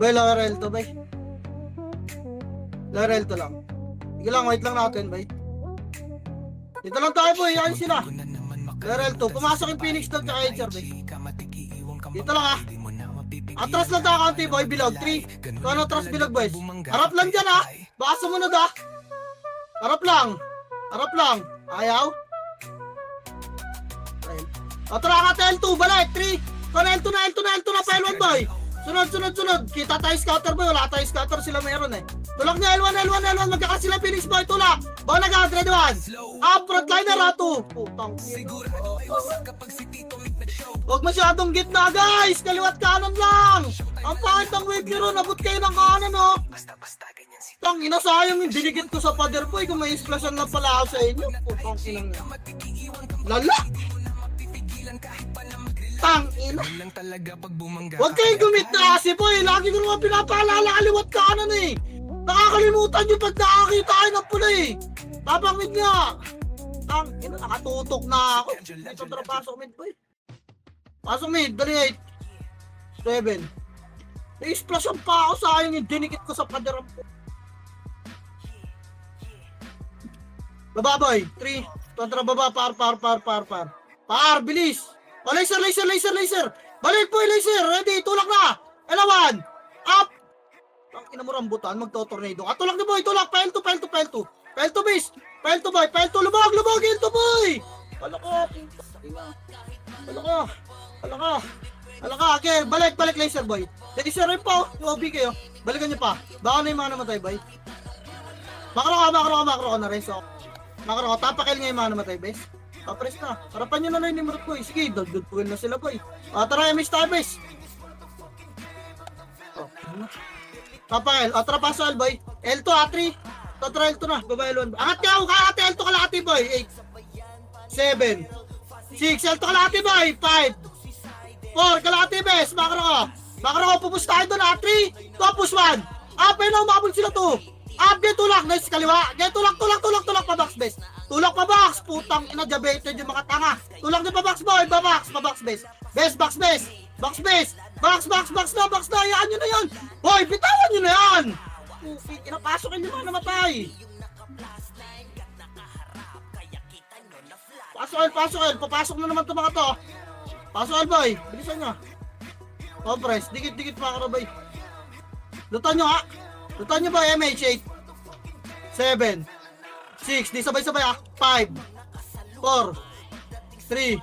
Boy, lower L2, boy. Lower L2 lang. Sige lang, wait lang natin, boy. Dito lang tayo, boy. Yan sila. Level 2, pumasok yung Phoenix doon tsaka HR, boy. Dito lang, ha. Atras lang tayo, kaunti, boy. Bilog, 3. Kung ano, atras, bilog, boys. Harap lang dyan, ha. Baka sumunod, ha. Harap lang. Ayaw. O, tara ka, L2, balik, 3. Kung L2 na, L1, boy. Sunod. Kita tayo scouter, boy. Wala tayo scouter, sila meron, eh. Tulak niya, L1. Magkaka sila Phoenix, boy. Tulak. Bawa nag-ready 1. Frontliner, ha, 2. Putang. Huwag masyadong gitna, guys. Kaliwat kanan lang. Ang pangit ng wave nyo ron. Abot kayo ng kanan, oh. Tang ina, sayang yung diligit ko sa pader, boy. Kung may explosion na pala ako sa inyo. Putang inang. Lala. Tang ina. Huwag kayong gumita kasi, boy. Lagi ko naman pinapaalala kaliwat kanan, eh. Nakakalimutan nyo pag nakakita kayo ng pula, eh. Tapang mid nga. Tang ina, nakatutok na ako. Ito, tara, pasok mid, boy. Pasok mid, dali 8. 7. Na-explosion pa ako, sayang yung dinikit ko sa pader. Baba, boy. 3. Kontra baba, par, bilis. O, laser. Balik, boy, laser. Ready, tulak na. Elawan. Up. Ang ina mo rambutan, magto-tornado. Tulak na, boy, tulak. Pile 2, base. Pile 2, boy. Lubog, L2, boy. Hala ka. Okay, balik, laser, boy. Laser rin po. Yung OB kayo. Balikan nyo pa. Baka na yung mga namatay, boy. Makro ka na rin, so. Makro ka, tapakil nga yung mga namatay, base. Tapres na. Harapan nyo na lang yung nimrot, boy. Sige, dagdag na sila, boy. Tara, MS tayo, base. Tapakil. Tara, paso, boy. L2, A3. Tara, L2 na. Baba, L1. Angat ka, L2 kalahati, boy. 8. 7. 6. L2 kalahati, boy. 5. 4. Kalahati, base. Makro ka, pupus tayo doon, A3. Push 1. Up, na, umabol sila 2. Up, get tulak. Nice, kaliwa. Get tulak pa, box, base. Tulak pa, box. Putang ina, diabetes yung mga tanga. Tulak na pa, box, boy. Box, base. Box, na. Yan nyo na yan. Boy, bitawan nyo na yan. Pinapasok yung mga namatay. Pasok, papasok na naman ito mga to. Pasok, boy. Bilisan nyo. Compress, dikit mga karabay. Lutan nyo, ha. Lutan nyo ba, MH8? 7. 6, di sabay-sabay, ha. 5. 4. 3.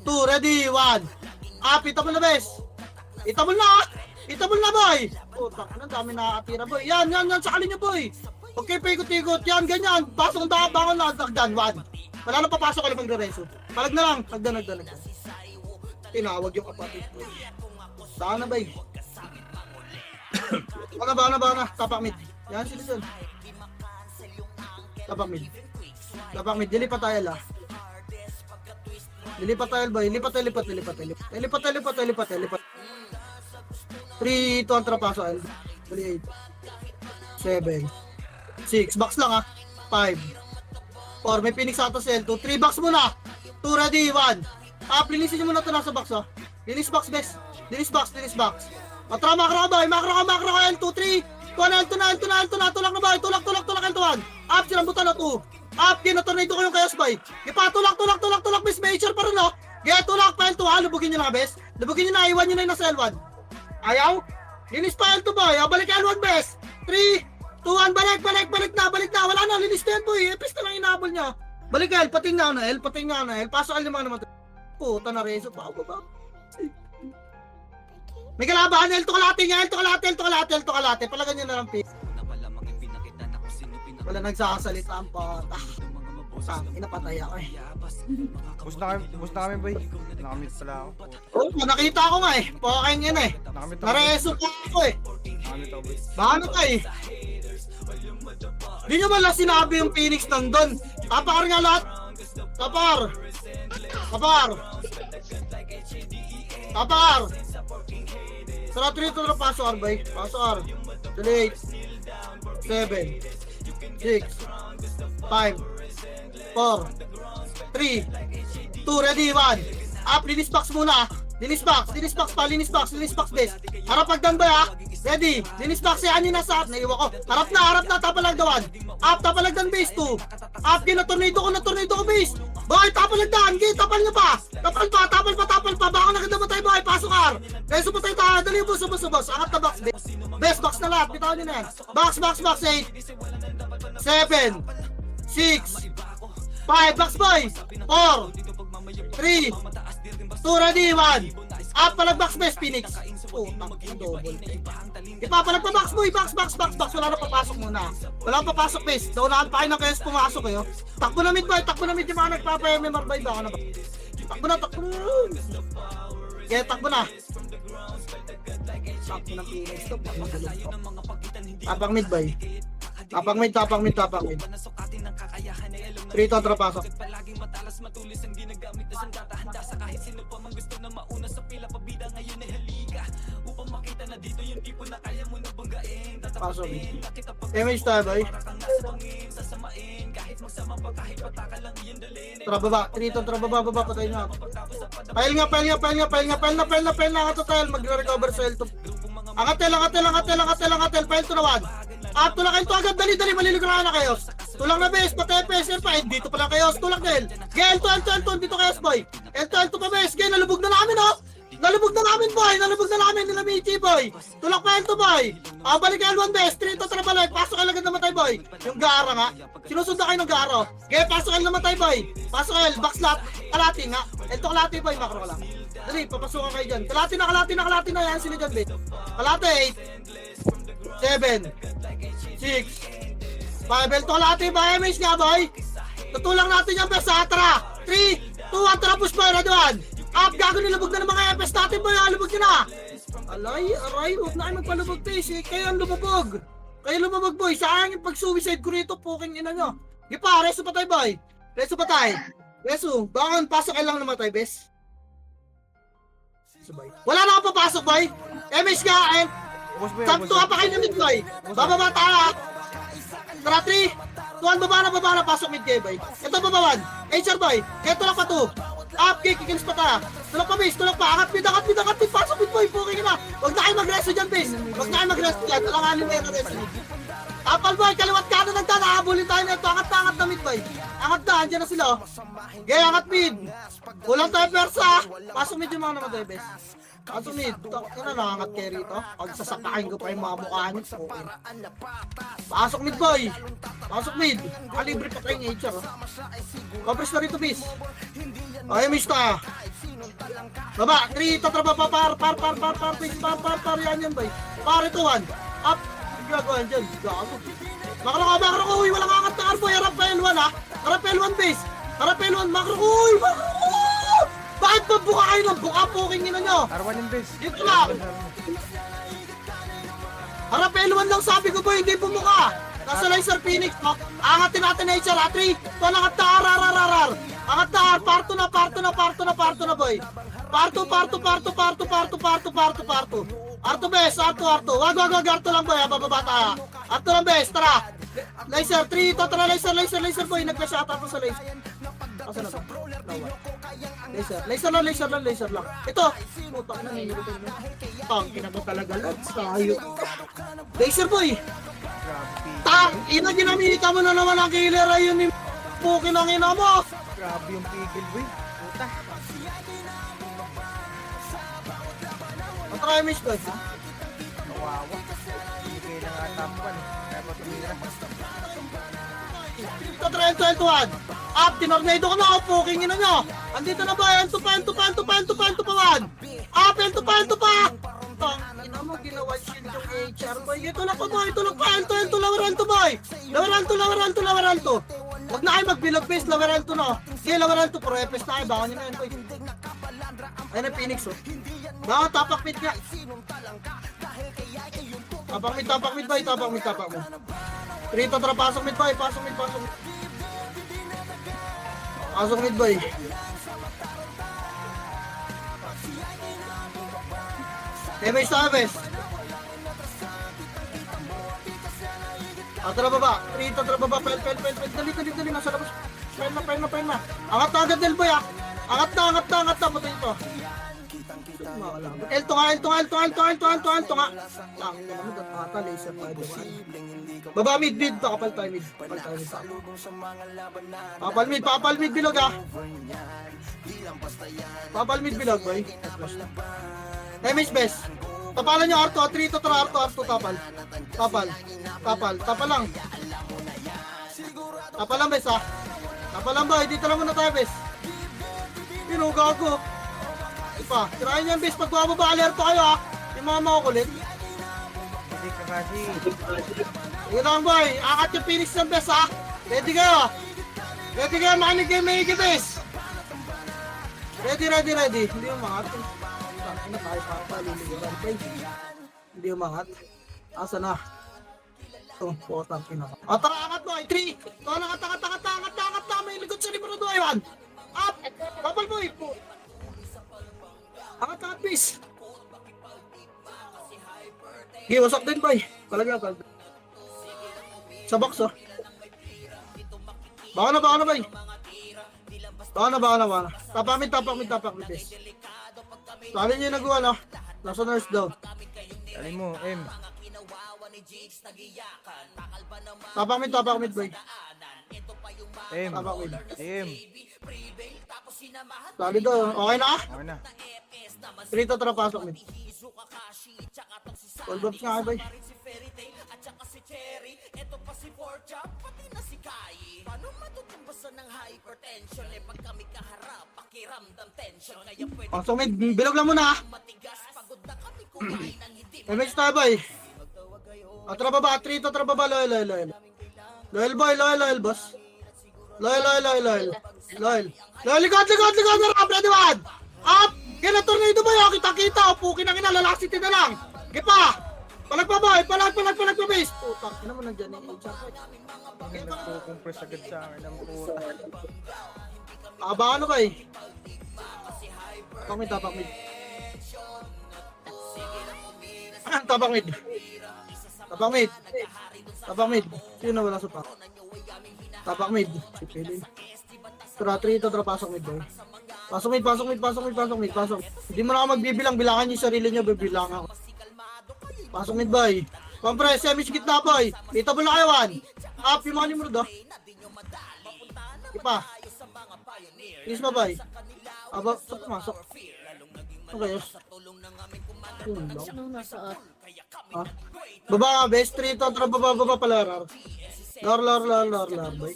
2, ready, 1. Up, itabol na, bes. Itabol na, boy. Putak, ang dami nakakatira, boy. Yan, sa kalin nyo, boy. Okay, paikot-ikot. Yan, ganyan. Pasok ang bangon na, hagdan, 1. Wala na papasok ka lang magre-reso. Palag na lang, hagdan. Tinawag yung kapatid, boy. Saan na, bay? Baka na. Tapak mid. Yan, sila dyan. Tapak mid. Dilipat tayo, la. Lilipat tayo, boy. Lipat. 3, 2, ang trapaso, L. 8. 7. 6. Box lang, ha. 5. 4. May Phoenix ata sa L2. 3 box muna. 2, ready, 1. Linisin nyo muna ito nasa box, ha. Linis box, best. Linis box. Matra, makro ka, boy. Makro ka, L2, 3. Elto na. Tulak na ba? Tulak, Elto 1. Up, sinambutan na 2. Up, ginatornado ko yung kayos bay. Ipa, tulak, Bes. May HR pa rin, no? Gaya, tulak pa Elto, ha? Lubugin nyo na, Bes. Lubugin nyo na, iwan nyo na yung nasa L1. Ayaw? Linis pa Elto, boy. Balik L1, Bes. 3, 2, 1, balik na. Wala na, linis na yan, boy. Epis na lang inabol niya. Balik L, pating na L. Pasok L yung mga naman. Puta na reso pa ako ba? May kalabahan, L to kalate niya, L to kalate. Palagan niyo na lang, P. Wala nagsasalita ang pata. Inapatay ako eh. Bus na kami, boy. Nakamit pala ako. Oh, nakita ko nga eh. Pokain yan eh. Nakamit ako. Nareso pa ako eh. Nakamit ako, boy. Bahala ka eh. Di nyo man lang sinabi yung Phoenix nandun. Tapar nga lahat. Tapar. Sarap rito na paso R, bay. Paso R. Delete. 7 6 5 4 3 2 ready 1. Up, linis box muna. Linis box base. Harap pagdan ba ha? Ready. Linis box yan yung nasa up. Naiwa ko. Harap na. Tapalagdawan. Up, tapalagdan base 2. Up, tornado ko base. Boy, tapalagdan. Tapal nyo pa. Tapal pa. Baka nagdamatay boy. Pasok R. Reso pa tayo. Dali boss. Angat na box base. Best box na lahat. Bitaw nyo na yan. Box 8 7 6 5 box boy. 4 3 2 ready 1. Up, palagbox base, Phoenix. Oh, double. Ipapalag pa box boy, box. Wala na papasok muna. Wala pa papasok base. Daunahan pa kayo ng kayos pumasok kayo. Takbo na mid yung mga nagpapa-MMR by baka na ba? Takbo na. Kaya takbo na. Takbo ng Phoenix to. Tapang mid bay. Tapang mid. 3 to trapasok. Pasok mid. Damage tayo bay. Trababa. 3 to trababa. Patay na. Pile nga. Total. Magre-recover sa L2. Angatel. Pile to na 1. At tulakin to agad. Dali. Maliligaran na kayo. Tulang na bes. Patay PSR pa. Dito pala kayo. Tulak din. Gel to. Dito kayo boy. L2 pa bes. Gel. Nalubog na namin oh. Nalubog na namin nila Michi boy. Tulak pa L2 boy. Balik L1 bes. 3 to trabalik. Pasok L agad namatay boy. Yung gara nga. Sinusunda kayo ng garo. Gel. Pasok L namatay boy. Pasok L. Backslap. Kalati nga. L2 kalati boy. Makro ka lang. Dali. Papasukan kayo dyan. Kalati na. Yan sila dyan bes. Kalati 8 7 6 5 L2 kalati ba? MH nga boy. Tutulang natin yung bes. Atra. 3 2 1 tara push boy. Ready 1. Up, gago nilubog na ng mga FS natin boy, lubog nyo na! Aray, huwag na kayo magpalubog base, kayo ang lumubog! Kayo lumubog boy, sayang yung pag-suicide ko rito, puking ina nyo! Gipa, reso patay boy! Reso, bakit pasok kayo lang namatay bes? Wala na ako papasok boy! MS nga, sakto pa kayo na mid boy! Bababa tayo! Tara 3, 2, 1, baba na, pasok mid kayo boy! Ito baba 1, HR boy, eto lang pa 2! Up, kick, kills pa ta. Tulak pa. Angat mid. Pasok mid boy. Puking na. Huwag na kayo mag-resto dyan, base. Talanganin na yung resto. Apal boy, kaliwat ka na nagdaan. Nakabulin tayo nito. Angat na mid boy. Angat na, andyan na sila. Gaya, angat mid. Kulang tayo persa. Pasok mid yung mga naman, base. Pasok mid. Angat kayo rito. Pag sasakain ko pa yung mga mukha nyo. Pasok mid boy. Libre pa tayong HR. Compress na rito, base. Ay, mista. Baba, 3, tatraba pa, par, yan, boy. Par, ito, 1. Up. Gagawin dyan. Gago. Makro ko, uy, walang angat na arboy. Harap pa L1, ha. Harap L1, base. Makro ko, uy, bakit ba buka kayo ng buka? Puking ina nyo. R1 yung base. Dito lang. Harap L1 lang sabi ko, boy, hindi bumuka. Nasa Laser Phoenix, no? Angatin natin na HR, 3, 2, angat na R. Angat na R, parto na, boy. Parto. Arto bes, Arto. Wag, Arto lang boy, bababa tayo. Arto lang bes, tara. Laser, 3, tara, laser boy, nagka-shot ako sa laser. Asa na to? Laser lang. Ito! Putang na, nilulutin mo. Tangina mo talaga, lads. Tayo. Laser boy! Tang! Ina, ginamita mo na naman ang killer ayun ni Pukin ang ina mo! Grabe yung pigil, boy. Puta. Patry miss boy. Kawawa. Hindi kayo na nga top 1 eh. Kaya pa tumira. Ito, 3-2-1. Up, tinornado ko na ako, Puking ina nyo. Andito na ba? Ento pa, man. Up, ento pa. Ina mo, ginawa shield yung HR boy. Ito lang pa, ento, lawaranto boy. Lawaranto. Huwag na kayo magbilog face, lawaranto na. Sige, lawaranto, pro-epes na kayo. Baka nyo na yan boy. Ayun ang Phoenix oh. Baka tapak mid nga. Tapak mid boy. Rito, tara, pasok mid boy. Pasok mid boy. Damage. Tara baba. Rito, tara baba. Pel. Dali. Nasa labas. Pel na. Angat na agad del boy ah. Angat na. Patay ito. Elto nga. Laser pa ito. Baba mid. Kapal tayo mid. Papal mid bilog ah. Papal mid bilog boy. Damage best. Tapalan nyo Arto. 3 to tara Arto. Tapal lang. Tapal lang best ah. Tapal lang boy. Dito lang muna tayo best. Pinuga ako. Ipa. Tirahin nyo yung best. Pag bumaba alerto kayo ah. Yung mga makukulit. Hindi ka kasi. Sige lang boy. Akat yung Phoenix ng best ah. Ready kayo. Makinig kayo may best. Ready. Hindi yung mga atin. Ano tayo papaliligaran boy. Hindi yung mga atin. Asa na? Ito. Potang pinaka. Tara angat boy. 3. Ito angat. May likod sa libro doon. 1. Up. Kapal boy. Angat please. Okay, wasak din boy. Palagyan. Sa box oh. Baka na boy. Baka na. Tapak mid bes. Sabi niyo nagawa no. Nasa nurse daw. Dali mo, M. Tapak mid boy. M. Tapak mid. M. Sabi daw, okay na ah? Okay na. Rito tara pasok mid. All box nga boy. Pasok mid, bilog lang muna ah. Damage tayo boy. Tara baba, 3 to tara baba, loyal. Loyal boy, boss. Loyal. Likod, harap, ready one. Up! Kaya na tornado boy, kita. Pukin ang ina, lalaksit na lang. Gipa! Palag pa base. Putang, ina mo nandyan eh. Nagpo-compress agad sa akin ng puta. Baka ano boy? Tapak mid. Tapak mid. Sino wala sa pa? Tapak mid. Si Pelin. Tara, 3 to tara pasok mid boy. Pasok mid. Hindi mo na ako magbibilang, bilangan niyo yung sarili niyo, bibilangan ako. Pasok mid boy. Compress, semi gitna boy. Dito mo na kayo 1. Up yung mga nimro do. Ipa. Please ba boy? Aba, masok. Okay, yes. Ha? Baba nga, best 3 to, tara baba pala. Lor, boy.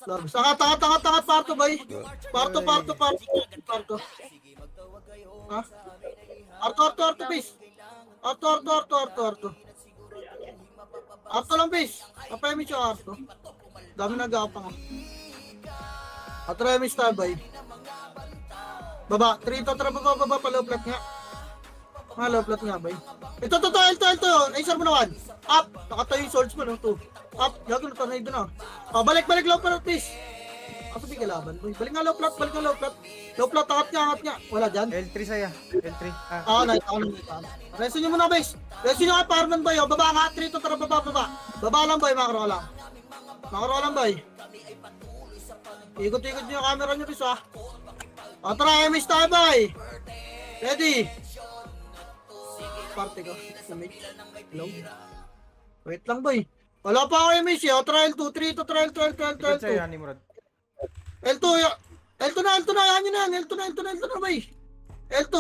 Lor, tangat, parto, boy. Parto. Ha? Arto, please. Arto. Arto lang, please. Kapayami siya, Arto. Dami nag-aapang. Atrayami siya, boy. Baba, 3 to, tara baba, pala flat nga. Low flat nga, boy. Ito. Ay, sir mo na 1. Up. Nakatayo yung swords mo, no? 2. Up. Gago na, tornado na. Balik, low flat, please. Ako sabi kalaban, boy. Balik nga low flat. Low flat, angat nga. Wala dyan. L3 saya. L3. Nice. Reso nyo muna, boys. Reso nyo nga, fireman, boy. Baba nga, 3 to, tara baba. Baba lang, boy. Makro lang, boy. Ikot-ikot nyo yung camera nyo, bis, ah. O, tara, MS tayo, boy. Ready? Parte ko. Hello? Wait lang, boy. Wala pa ako MS, eh. O, trial 2, 3 to trial 12, 12, Ikot sa'yo, 12, Nimrod. L2, L2 na, yan yun na, L2 na, boy. L2.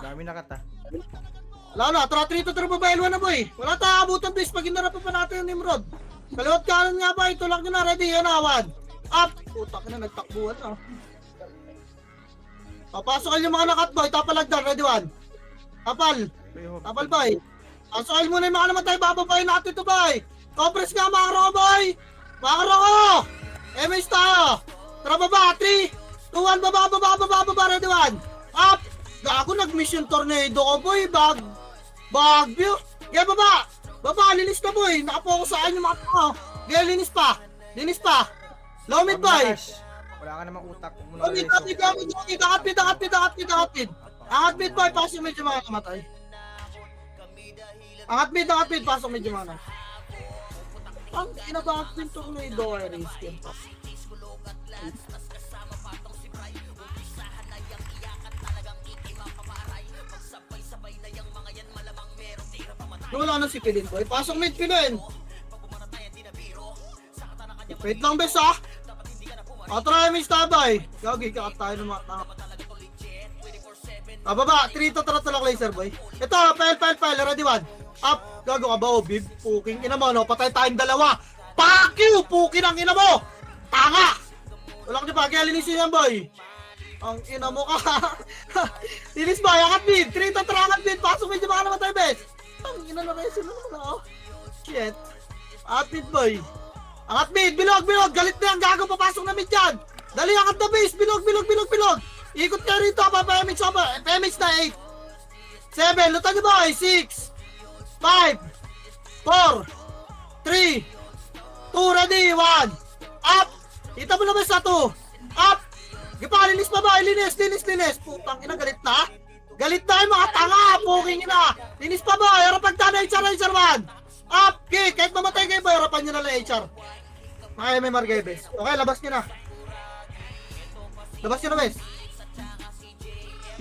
Dami na kata. Lala, tara 3 to 3 pa ba, L1 na, boy. Wala tayo abutan, bis, pag hinarap pa natin yung Nimrod. Kaliwat kanan nga ba, itulak nyo na, ready, yan awad. Up! Putak na, nagtakbuhan na. Papasok yung mga nakat, boy, tapalagdan, ready, 1. Tapal, tapal, boy. Pasok muna yung mga namatay, bababayin natin ito, boy. Compress nga, makaro, boy. Makaro ko! MS tayo. Tara baba, 3, 2, 1, baba, ready, 1. Up! Gago, nag-mission tornado ko, boy, Bagview. Kaya baba, linis na, boy. Nakapokus sa akin yung mga tao. Kaya linis pa. Low mid, boy. Wala ka namang utak. Low mid, angat mid, boy. Pasok medyo mga namatay. Angat mid, pasok medyo mga namatay. Ang inabang yung tornado ay risk yun. Wala na si Pilin, boy. Pasok mid, Pilin. Wait lang, bes, ah. Try miss tabay. Gagi, kakat tayo ng mga tanga. Baba, 3 to talak laser, boy. Ito, file. Ready, 1. Up. Gago ka ba, oh, bib? Puking ina mo, no? Patay tayong dalawa. Fuck you! Pukin ang ina mo! Tanga! Wala ko di pa, kaya linisin yan, boy. Ang ina mo ka. Linis ba? Angat mid. 3 to angat mid. Pasok medyo baka naman tayo, bes. Ang ina na kayo sila na, oh. Shit. Angat mid, boy. Angat mid. Bilog. Galit na yan. Gago, papasok na mid yan. Dali, angat na base. Bilog. Ikot ka rito. PMH na 8. 7. Lutan niyo, boy. 6. 5. 4. 3. 2. Ready. 1. Up. Kita mo naman sa 2. Up. Gipa, linis pa ba? Linis. Putang ina, galit na. Galit na yung mga tanga. Puking ina. Linis pa ba? Harapan ka na HR 1. Up. Okay. Kahit mamatay kayo ba, harapan nyo na lang HR. Makaya may Margaibes. Okay, labas nyo na. Bes.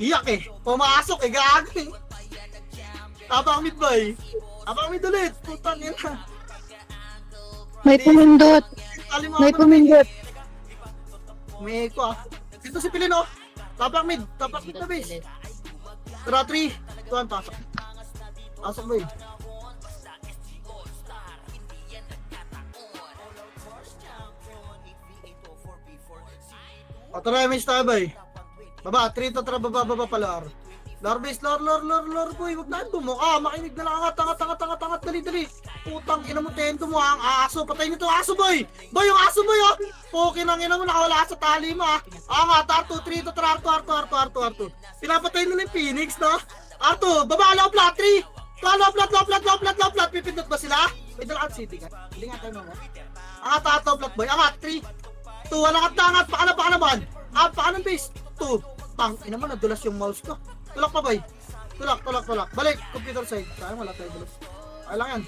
Iyak eh. Pumasok eh. Gago eh. Tapang mid ba eh. Tapang mid ulit. Putang ina. May pumindot. May echo ah. Dito si Pilin oh. Tapang mid na base. Tara 3, 2, 1, pasok. Pasok boy. Tara image tayo boy. Baba, 3 to tara baba palar. Lor base, lor boy. Huwag na bumuka. Makinig na lang angat. Dali. Putang ina mo, tento mo ang aso. Patay nito aso boy. Boy, yung aso boy oh. Pukin ang ina mo, nakawala sa tali mo ah. Angat, R2, 3 to tara, R2. Pinapatay nila yung Phoenix no. R2, baba, low flat, 3. Low flat. Pipindot ba sila? May dalang city ka. Hindi nga tayo mo. Angat, flat boy. Angat, 3. 2, angat. Pakana man. Pakana base. 2. Tang ina mo, nadulas yung mouse ko. Tulak pa boy. Tulak. Balik, computer side. Sayang wala tayo dulas. Ay lang yan.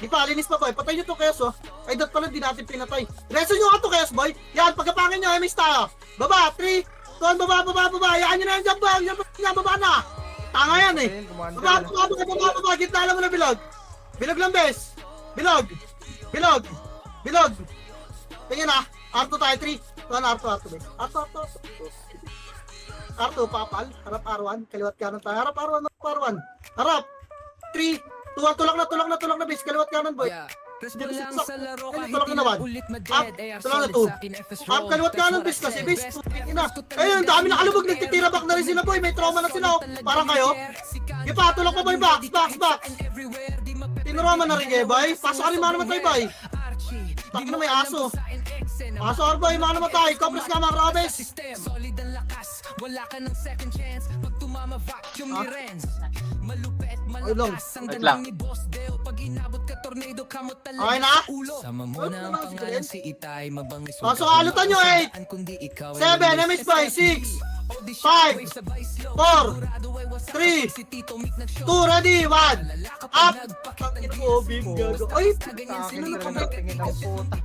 Di pa, linis pa boy. Patay nyo to Chaos oh. Ay dot pala, di natin pinatay. Reso nyo ka to Chaos boy. Yan, pagkapangin nyo, MS tayo. Baba, 3, 2, baba. Yan nyo na yung jump baba na. Tanga yan eh. Baba. Gitna lang mo na bilog. Bilog lang bes. Bilog. Tingin na. R2 tayo, 3, 2, R2 bes. R2, papal. Harap R1. Kaliwat kanan tayo. Harap R1. Harap. 3, 2, 1. Tulak na base. Kaliwat kanan boy. Resbol lang sa laro kahit Tulak na naman. ulit Up. maded. Tulak na 2. Up. Kaliwat kanan base kasi base. Ayun, dami nakalubog. Nagtitira back na rin sila boy. May trauma na sila oh. Parang kayo. Ipa, tulak pa boy. Box. Tinurama na rin kayo boy. Pasok ka rin mga namatay boy. Taki na may aso. Aso boy, mga namatay. Kopres nga mga Robes. Solid ang lakas, wala ka ng second chance. Pag tumama vacuum ni Renz. Malupet, malakas ang dalang ni Boss Deo. Pag inabot ka tornado, kamot talaga Okay na? ulo. Sama mo na ang pangalan si Itay, mabangis. Pasok, alutan nyo 8. 7, MS by 6, 5, 4, 3, 2, ready, 1. Up! Tangin mo, beef gago. Ay, sino na pa Tingin ng puta.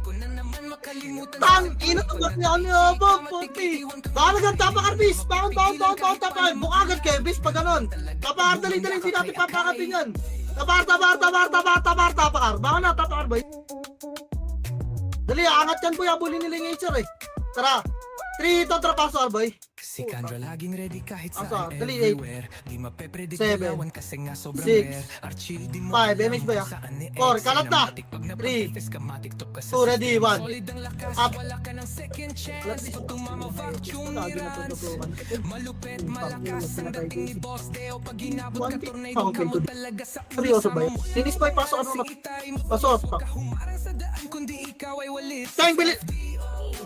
Tangin na tabak niya ano ba, puti. Baka nagtapakar, bis. Bakit, tapakar. Mukha agad kayo, bis, pag ganon. Tapakar, dali, hindi natin papakatin yan. Tapakar. Baka na, tapakar ba? Dali, angat yan, boy. Abulin nila yung HR eh. Tara. 3, ito, trapasar, boy. Si Kandra laging ready kahit Ang saan, sa- dali, everywhere. Di mapepredict Seven, ilawan kasi nga sobrang 6, rare. Archie, di mo 5, alam MH ba ya? kung saan ni 4, X. kalat na. Cinematic pag 3, napag-test ka, matiktok ka sa 2, ready, 1. solid ang lakas, Up. wala ka ng second chance. Pag tumama vacuum ni Rans. Malupet, malakas ang dating ni Boss Deo. Pag inabot ka tornado ka mo talaga sa Seryoso ba yun? Linis pa, pasok ano na. Pasok. Humarang sa daan kundi ikaw ay walit. Tang, bilit.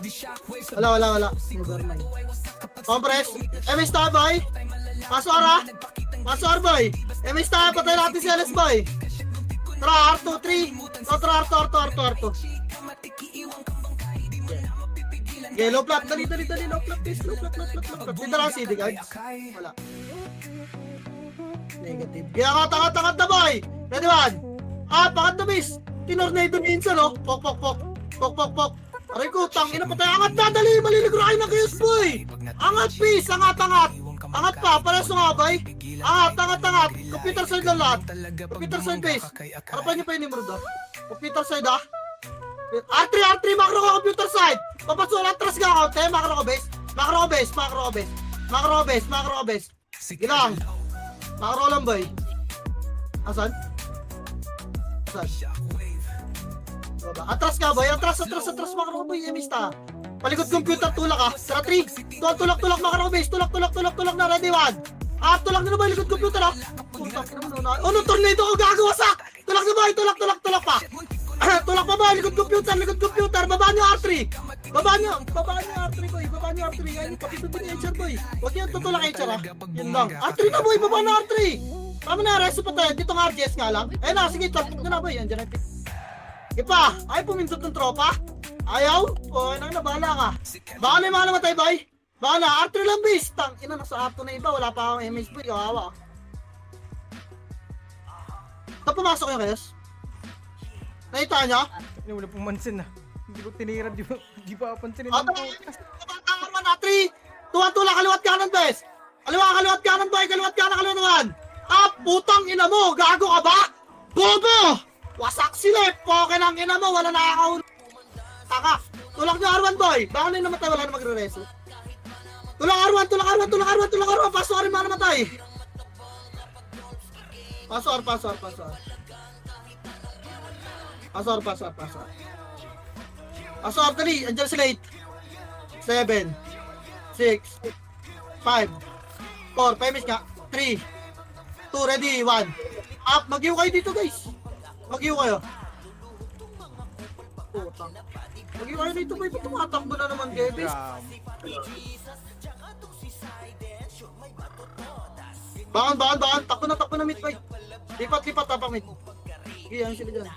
Di shockwave sa Wala. Compress. MS tayo, boy. Pasok, Pasok, boy. MS tayo, patay natin si LS, boy. Tara, R2, 3. Tara, R2. Okay, low flat. Dali. Low flat, please. Low flat. Dito lang CD, guys. Wala. Negative. Kaya angat na, boy. Ready, 1. Pangat na, miss. Tinornado minsan, no? Pok. Aray ko, tangina patay. Angat na, dali. Maliligrahin na kayo, boy. Angat, please. Angat. Angat pa, pares nga, boy. Angat. Computer side lang lahat. Computer side, base. Harapan niyo pa yung nimero doon. Computer side, R3, macro ko, computer side. Papasok, atras ka ako. Tayo, macro ko, base. Macro ko, base. Sige lang. Macro lang, boy. Asan? Baba. Atras ka, boy. Atras, macro ko, boy. Emista. Palikod computer, tulak ka. Tara, 3. Tulak, macro ko, base. Tulak na, ready, 1. Tulak na, boy. Likod computer, Putang ina mo na. Ano, tornado ko gagawa sa. Tulak na, boy. Tulak pa. Tulak pa, boy. Likod computer. Baba niyo, R3. Baba niyo, R3, boy. Ayun, papitod din HR, boy. Huwag niyo tutulak HR, Yun lang. R3 na, boy. Baba na, R3. Tama na, resto pa tayo. Dito ng RGS nga lang. Ayun na, sige, talpok na, boy. Andiyan na. Ipa, ay pumintot ng tropa. Ayaw? O, bahala ka. Baka na yung mga namatay, boy. Baka na, R3 lang, bis. Tang, ina, nasa R2 na iba. Wala pa akong MH, boy. Kawawa. Ito pumasok yung kayos. Nakita niya? Hindi wala pumansin na. Hindi ko tinira, di ba pansinin O, ng tama. puta. Tama na, 3. Tuwan-tula, kaliwat kanan, bes. Kaliwat kanan, boy. Kaliwat kanan. Putang ina mo. Gago ka ba? Bobo! Wasak sila, poke ng ina mo. Wala nakakaun. Taka. Tulak niyo, R1, boy. Baka na yung namatay, wala na magre-reso. Tulak R1. Pasok ka rin mga namatay. Pasok. Pasok, dali. Andiyan sila 8. 7. 6. 5. 4. Pamis nga. 3. 2. Ready. 1. Up. Mag-iw kayo dito, guys. Mag-iw kayo. Putang. Mag-iw kayo dito, boy. Ba't tumatakbo na naman kayo, guys? Bakan. Takbo na, mid, boy. Lipat, tapak, mid. Sige, yan sila dyan.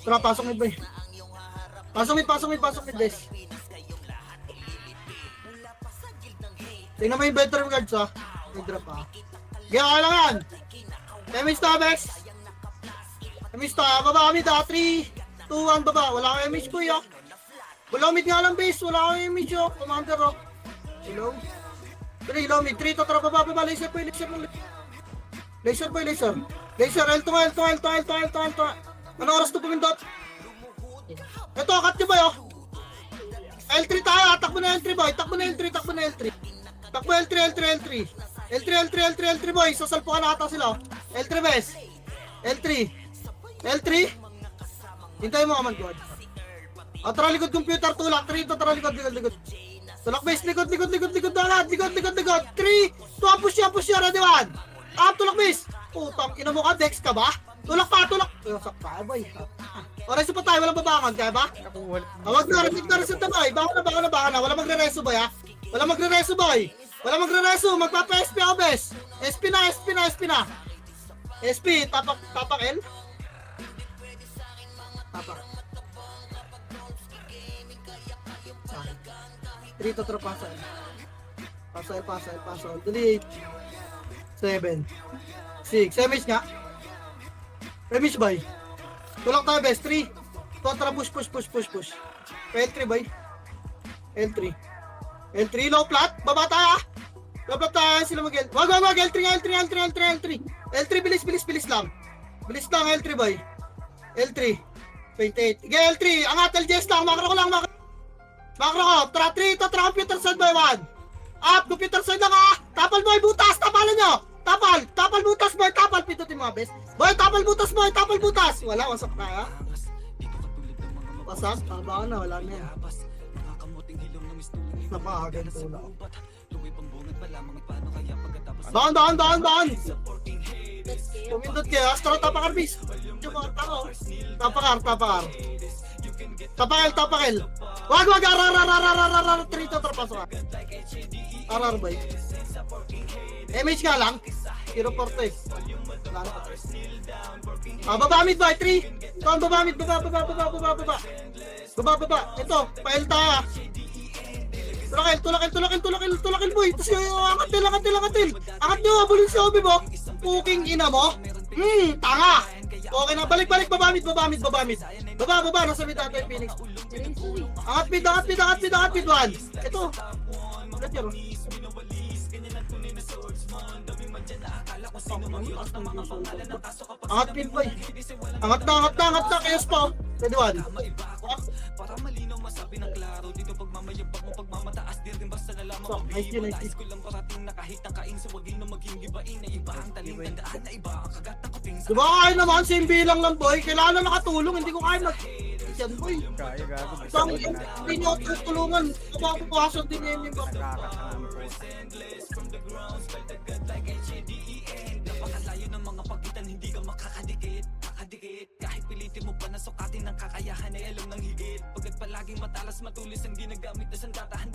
Tara, pasok mid, boy. Pasok mid, guys. Tingnan mo yung bedroom guards, ha. May drop, ha. Gaya ka lang yan. Emista, Bex. Baba kami, 3, 2, 1, baba. Wala kang image, boy, ha. Wala mid nga lang, base. Wala kang image, ha. Commander, ha. Hello. 3, low mid. 3, tatra, baba. Laser, boy. Laser, L2. Ano oras to pumindot? Ito, cut nyo, boy, oh. L3 tayo, takbo na L3, boy. Takbo na L3, boy. Sasalpo ka na ata sila, oh. L3, bes. L3. Hintayin mo, Aman God. Tara, likod computer, tulak. 3, tara, likod. Tulak, base. Likod. 3, 2, push ya, ready, 1. Tulak, base. Putang, ina mo ka, Dex ka ba? Tulak pa. Sakta, boy. Reso pa tayo, walang babangan, kaya ba? Wag na, reset na, boy. Baka na. Wala magre-reso, boy, ha? Wala magre-reso. Magpapa-SP ako, bes. SP na. SP, tapak L. Tapak. 3 to trapasa. Pasal. Delete. 7. 6. Semis nga. Semis bay. Tulak tayo best. 3. Kontra push. L3 bay. L3 low flat. Baba tayo. Low flat tayo sila mag-L. Wag. L3 bilis lang. Bilis lang L3 bay. L3. 28. Okay, L3. Angat LGS lang. Makro ko. Tra 3 to tra computer side by 1. Up, computer side lang ah. Tapal boy, butas. Tapalan nyo. Tapal butas boy. Tapal. Pindutin mga best. Boy, tapal butas. Wala, wasak na ha. Wasak? Taba na, wala na yan. Napakagan ito na. Daan. Pumindot kayo. Astro, tapakar bis. Tapakar. Tapakel. Wag. Arar. Trito, trapaso ka. Arar ba yun? MH nga lang. 0-4 eh. Baba mid ba? 3. Ito ang baba mid. Baba. Ito, pael tayo. Tulakil boy. Tapos angatil. Angat nyo, abulin si Obi mo. Puking ina mo. Tanga. Okay na, balik. Baba mid. Baba. Nasa mid natin, Phoenix. Angat mid. 1. Ito. Let yun. Angat mid boy. Angat na. Kayos pa. Pwede 1. Para malinaw masabi ng klaro dito pagmamayabang mo pagmamataas din basta nalaman So, nice yun. ko lang parating na kahit ang kain sa wagin na maging gibain na iba ang talim tandaan na iba ang kagat ng kuping sa Diba kaya naman, same bilang lang boy. Kailangan na nakatulong, hindi ko kaya yan boy. Kaya gago. Isang hindi nyo ako tutulungan. Kapapawasan din yan yung baka. napakalayo ng mga pagitan hindi ka makakadikit kahit pilitin mo pa na sukatin ng kakayahan ay alam ng higit pagkat palaging matalas matulis ang ginagamit na sandatahan